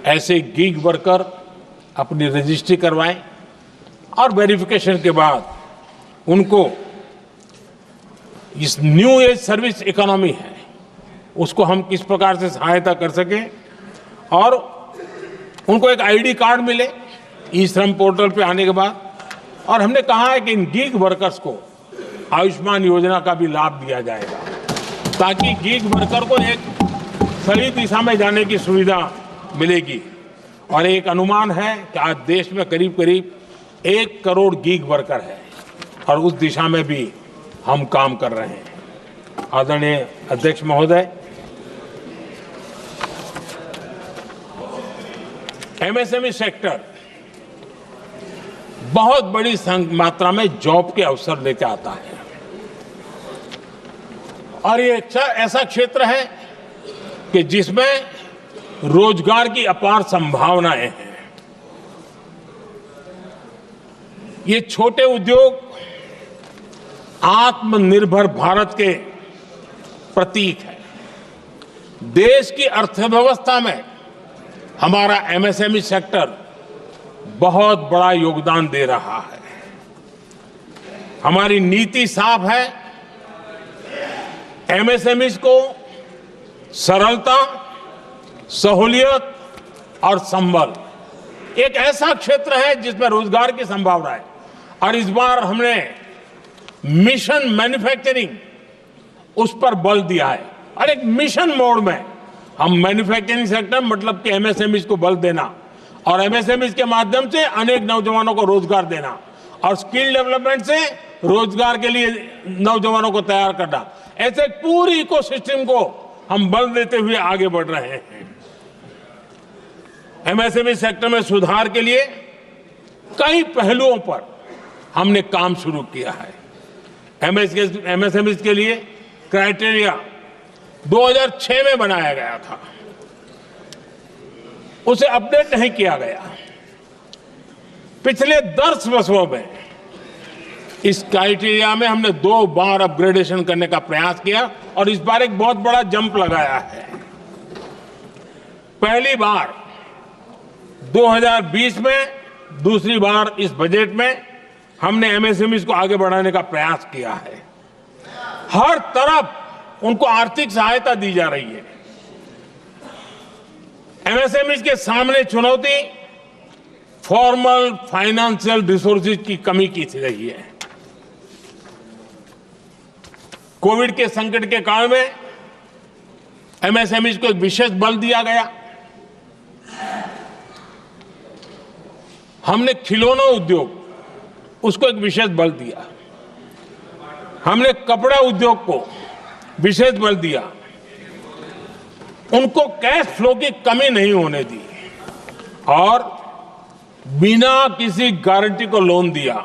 ऐसे गिग वर्कर अपनी रजिस्ट्री करवाएं और वेरिफिकेशन के बाद उनको इस न्यू एज सर्विस इकोनॉमी है उसको हम किस प्रकार से सहायता कर सकें और उनको एक आईडी कार्ड मिले ई श्रम पोर्टल पे आने के बाद। और हमने कहा है कि इन गिग वर्कर्स को आयुष्मान योजना का भी लाभ दिया जाएगा ताकि गिग वर्कर को एक सही दिशा में जाने की सुविधा मिलेगी। और एक अनुमान है कि आज देश में करीब करीब 1 करोड़ गिग वर्कर है और उस दिशा में भी हम काम कर रहे हैं। आदरणीय अध्यक्ष महोदय, एमएसएमई सेक्टर बहुत बड़ी मात्रा में जॉब के अवसर लेकर आता है और ये ऐसा क्षेत्र है कि जिसमें रोजगार की अपार संभावनाएं हैं। ये छोटे उद्योग आत्मनिर्भर भारत के प्रतीक है। देश की अर्थव्यवस्था में हमारा एमएसएमई सेक्टर बहुत बड़ा योगदान दे रहा है। हमारी नीति साफ है, एमएसएमईज को सरलता, सहूलियत और संबल, एक ऐसा क्षेत्र है जिसमें रोजगार की संभावना है। और इस बार हमने मिशन मैन्युफैक्चरिंग उस पर बल दिया है और एक मिशन मोड में हम मैन्युफैक्चरिंग सेक्टर मतलब कि एमएसएमईज को बल देना और एमएसएमईज के माध्यम से अनेक नौजवानों को रोजगार देना और स्किल डेवलपमेंट से रोजगार के लिए नौजवानों को तैयार करना, ऐसे पूरी इकोसिस्टम को हम बल देते हुए आगे बढ़ रहे हैं। एमएसएमई सेक्टर में सुधार के लिए कई पहलुओं पर हमने काम शुरू किया है। एमएसएमई के लिए क्राइटेरिया 2006 में बनाया गया था, उसे अपडेट नहीं किया गया। पिछले 10 वर्षों में इस क्राइटेरिया में हमने 2 बार अपग्रेडेशन करने का प्रयास किया और इस बार एक बहुत बड़ा जंप लगाया है। पहली बार 2020 में, दूसरी बार इस बजट में हमने एमएसएमईज को आगे बढ़ाने का प्रयास किया है। हर तरफ उनको आर्थिक सहायता दी जा रही है। एमएसएमईज के सामने चुनौती फॉर्मल फाइनेंशियल रिसोर्सेज की कमी की रही है। कोविड के संकट के काल में एमएसएमईज को एक विशेष बल दिया गया। हमने खिलौना उद्योग उसको एक विशेष बल दिया। हमने कपड़ा उद्योग को विशेष बल दिया, उनको कैश फ्लो की कमी नहीं होने दी और बिना किसी गारंटी को लोन दिया।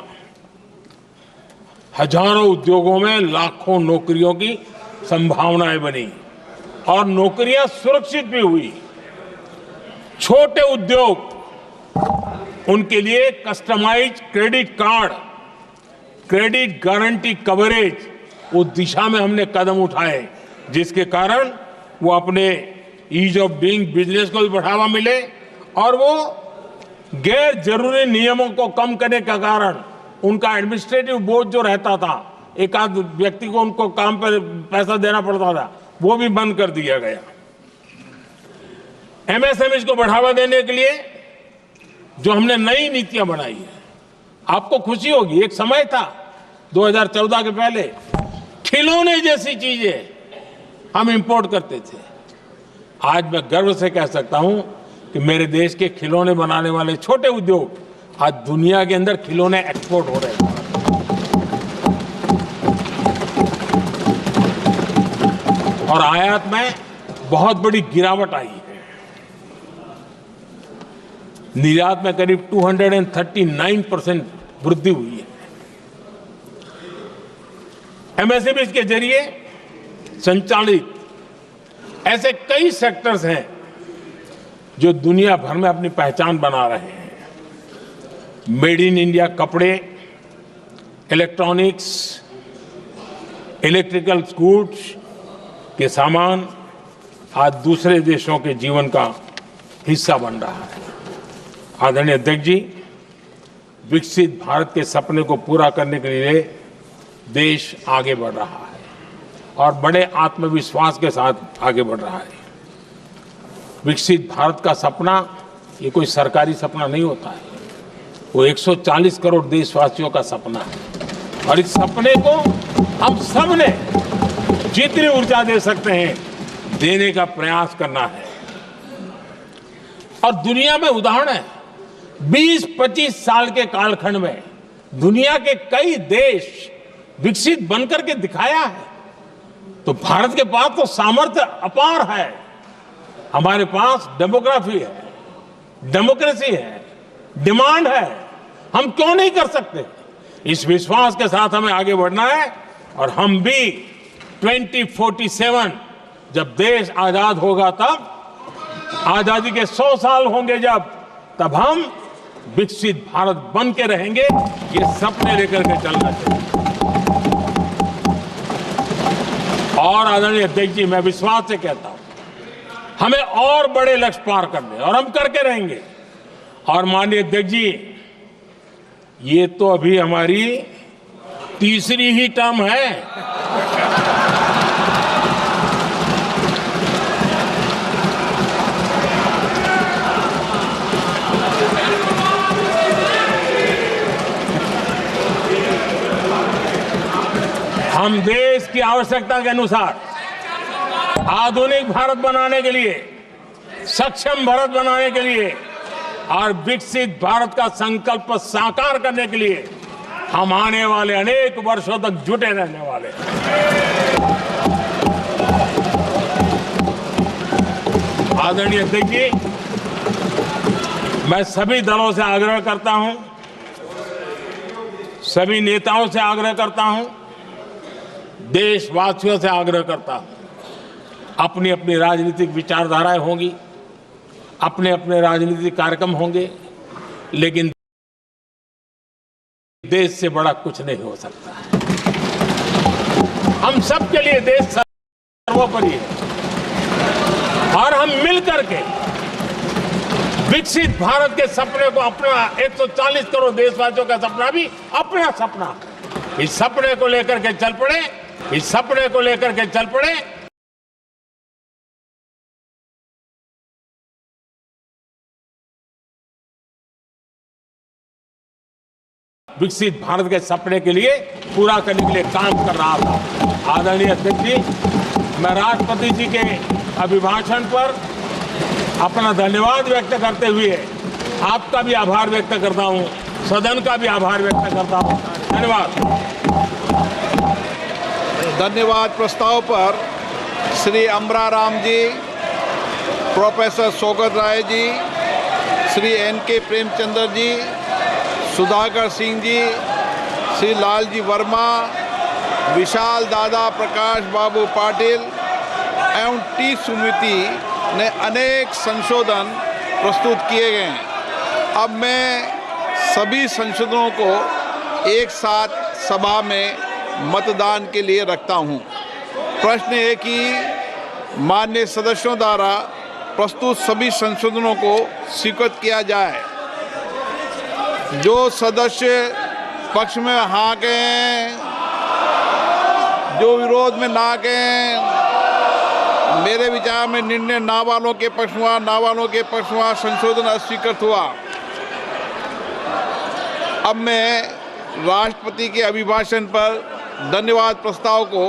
हजारों उद्योगों में लाखों नौकरियों की संभावनाएं बनी और नौकरियां सुरक्षित भी हुई। छोटे उद्योग, उनके लिए customise credit card, credit guarantee coverage, उस दिशा में हमने कदम उठाए जिसके कारण वो अपने ईज ऑफ डूइंग बिजनेस को भी बढ़ावा मिले और वो गैर जरूरी नियमों को कम करने का कारण उनका एडमिनिस्ट्रेटिव बोझ जो रहता था, एक आध व्यक्ति को उनको काम पर पैसा देना पड़ता था, वो भी बंद कर दिया गया। एमएसएमई को बढ़ावा देने के लिए जो हमने नई नीतियां बनाई है, आपको खुशी होगी, एक समय था 2014 के पहले खिलौने जैसी चीजें हम इंपोर्ट करते थे। आज मैं गर्व से कह सकता हूं कि मेरे देश के खिलौने बनाने वाले छोटे उद्योग आज दुनिया के अंदर खिलौने एक्सपोर्ट हो रहे हैं। और आयात में बहुत बड़ी गिरावट आई है। निर्यात में करीब 239% वृद्धि हुई है। एमएसएमई के जरिए संचालित ऐसे कई सेक्टर्स हैं जो दुनिया भर में अपनी पहचान बना रहे हैं। मेड इन इंडिया कपड़े, इलेक्ट्रॉनिक्स, इलेक्ट्रिकल गुड्स के सामान आज दूसरे देशों के जीवन का हिस्सा बन रहा है। आदरणीय अध्यक्ष जी, विकसित भारत के सपने को पूरा करने के लिए देश आगे बढ़ रहा है और बड़े आत्मविश्वास के साथ आगे बढ़ रहा है। विकसित भारत का सपना ये कोई सरकारी सपना नहीं होता है, वो 140 करोड़ देशवासियों का सपना है और इस सपने को हम सब ने जितनी ऊर्जा दे सकते हैं देने का प्रयास करना है। और दुनिया में उदाहरण है, 20-25 साल के कालखंड में दुनिया के कई देश विकसित बनकर के दिखाया है, तो भारत के पास तो सामर्थ्य अपार है। हमारे पास डेमोग्राफी है, डेमोक्रेसी है, डिमांड है, हम क्यों नहीं कर सकते? इस विश्वास के साथ हमें आगे बढ़ना है और हम भी 2047 जब देश आजाद होगा, तब आजादी के 100 साल होंगे जब, तब हम विकसित भारत बन के रहेंगे। ये सपने लेकर के चलना चाहिए। और आदरणीय अध्यक्ष जी, मैं विश्वास से कहता हूं हमें और बड़े लक्ष्य पार करने और हम करके रहेंगे। और माननीय अध्यक्ष जी, ये तो अभी हमारी तीसरी ही टर्म है। हम देश की आवश्यकता के अनुसार आधुनिक भारत बनाने के लिए, सक्षम भारत बनाने के लिए और विकसित भारत का संकल्प साकार करने के लिए हम आने वाले अनेक वर्षों तक जुटे रहने वाले हैं। आदरणीय अध्यक्ष जी, मैं सभी दलों से आग्रह करता हूं, सभी नेताओं से आग्रह करता हूं, देशवासियों से आग्रह करता हूं, अपनी अपनी राजनीतिक विचारधाराएं होंगी, अपने अपने राजनीतिक कार्यक्रम होंगे, लेकिन देश से बड़ा कुछ नहीं हो सकता है। हम सब के लिए देश सर्वोपरि है और हम मिलकर के विकसित भारत के सपने को, अपना 140 करोड़ देशवासियों का सपना भी अपना सपना, इस सपने को लेकर के चल पड़े, इस सपने को लेकर के चल पड़े। विकसित भारत के सपने के लिए पूरा करने के लिए काम कर रहा था। आदरणीय अध्यक्ष जी, मैं राष्ट्रपति जी के अभिभाषण पर अपना धन्यवाद व्यक्त करते हुए आपका भी आभार व्यक्त करता हूं, सदन का भी आभार व्यक्त करता हूं। धन्यवाद। धन्यवाद प्रस्ताव पर श्री अमरा राम जी, प्रोफेसर शौकत राय जी, श्री NK प्रेमचंद्र जी, सुधाकर सिंह जी, श्री लालजी वर्मा, विशाल दादा, प्रकाश बाबू पाटिल एवं टी सुमिति ने अनेक संशोधन प्रस्तुत किए गए हैं। अब मैं सभी संशोधनों को एक साथ सभा में मतदान के लिए रखता हूं। प्रश्न है कि माननीय सदस्यों द्वारा प्रस्तुत सभी संशोधनों को स्वीकृत किया जाए। जो सदस्य पक्ष में हाँ कहें, जो विरोध में ना कहें, मेरे विचार में निर्णय ना वालों के पक्ष में, ना वालों के पक्ष में संशोधन अस्वीकृत हुआ। अब मैं राष्ट्रपति के अभिभाषण पर धन्यवाद प्रस्ताव को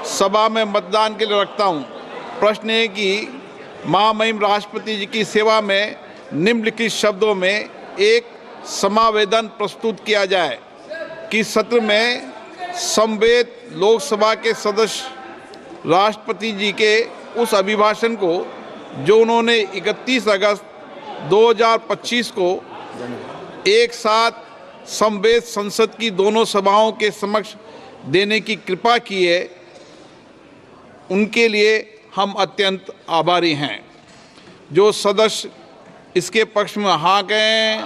सभा में मतदान के लिए रखता हूं। प्रश्न है कि महामहिम राष्ट्रपति जी की सेवा में निम्नलिखित शब्दों में एक समावेदन प्रस्तुत किया जाए कि सत्र में समवेत लोकसभा के सदस्य राष्ट्रपति जी के उस अभिभाषण को जो उन्होंने 31 अगस्त 2025 को एक साथ समवेत संसद की दोनों सभाओं के समक्ष देने की कृपा की है, उनके लिए हम अत्यंत आभारी हैं। जो सदस्य इसके पक्ष में हाँ कहें,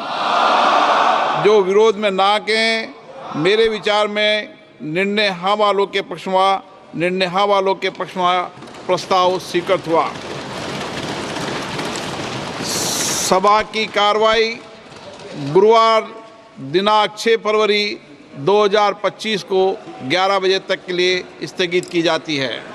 जो विरोध में ना कहें, मेरे विचार में निर्णय हाँ वालों के पक्ष में, निर्णय हाँ वालों के पक्ष में प्रस्ताव स्वीकृत हुआ। सभा की कार्रवाई गुरुवार दिनांक 6 फरवरी 2025 को 11 बजे तक के लिए स्थगित की जाती है।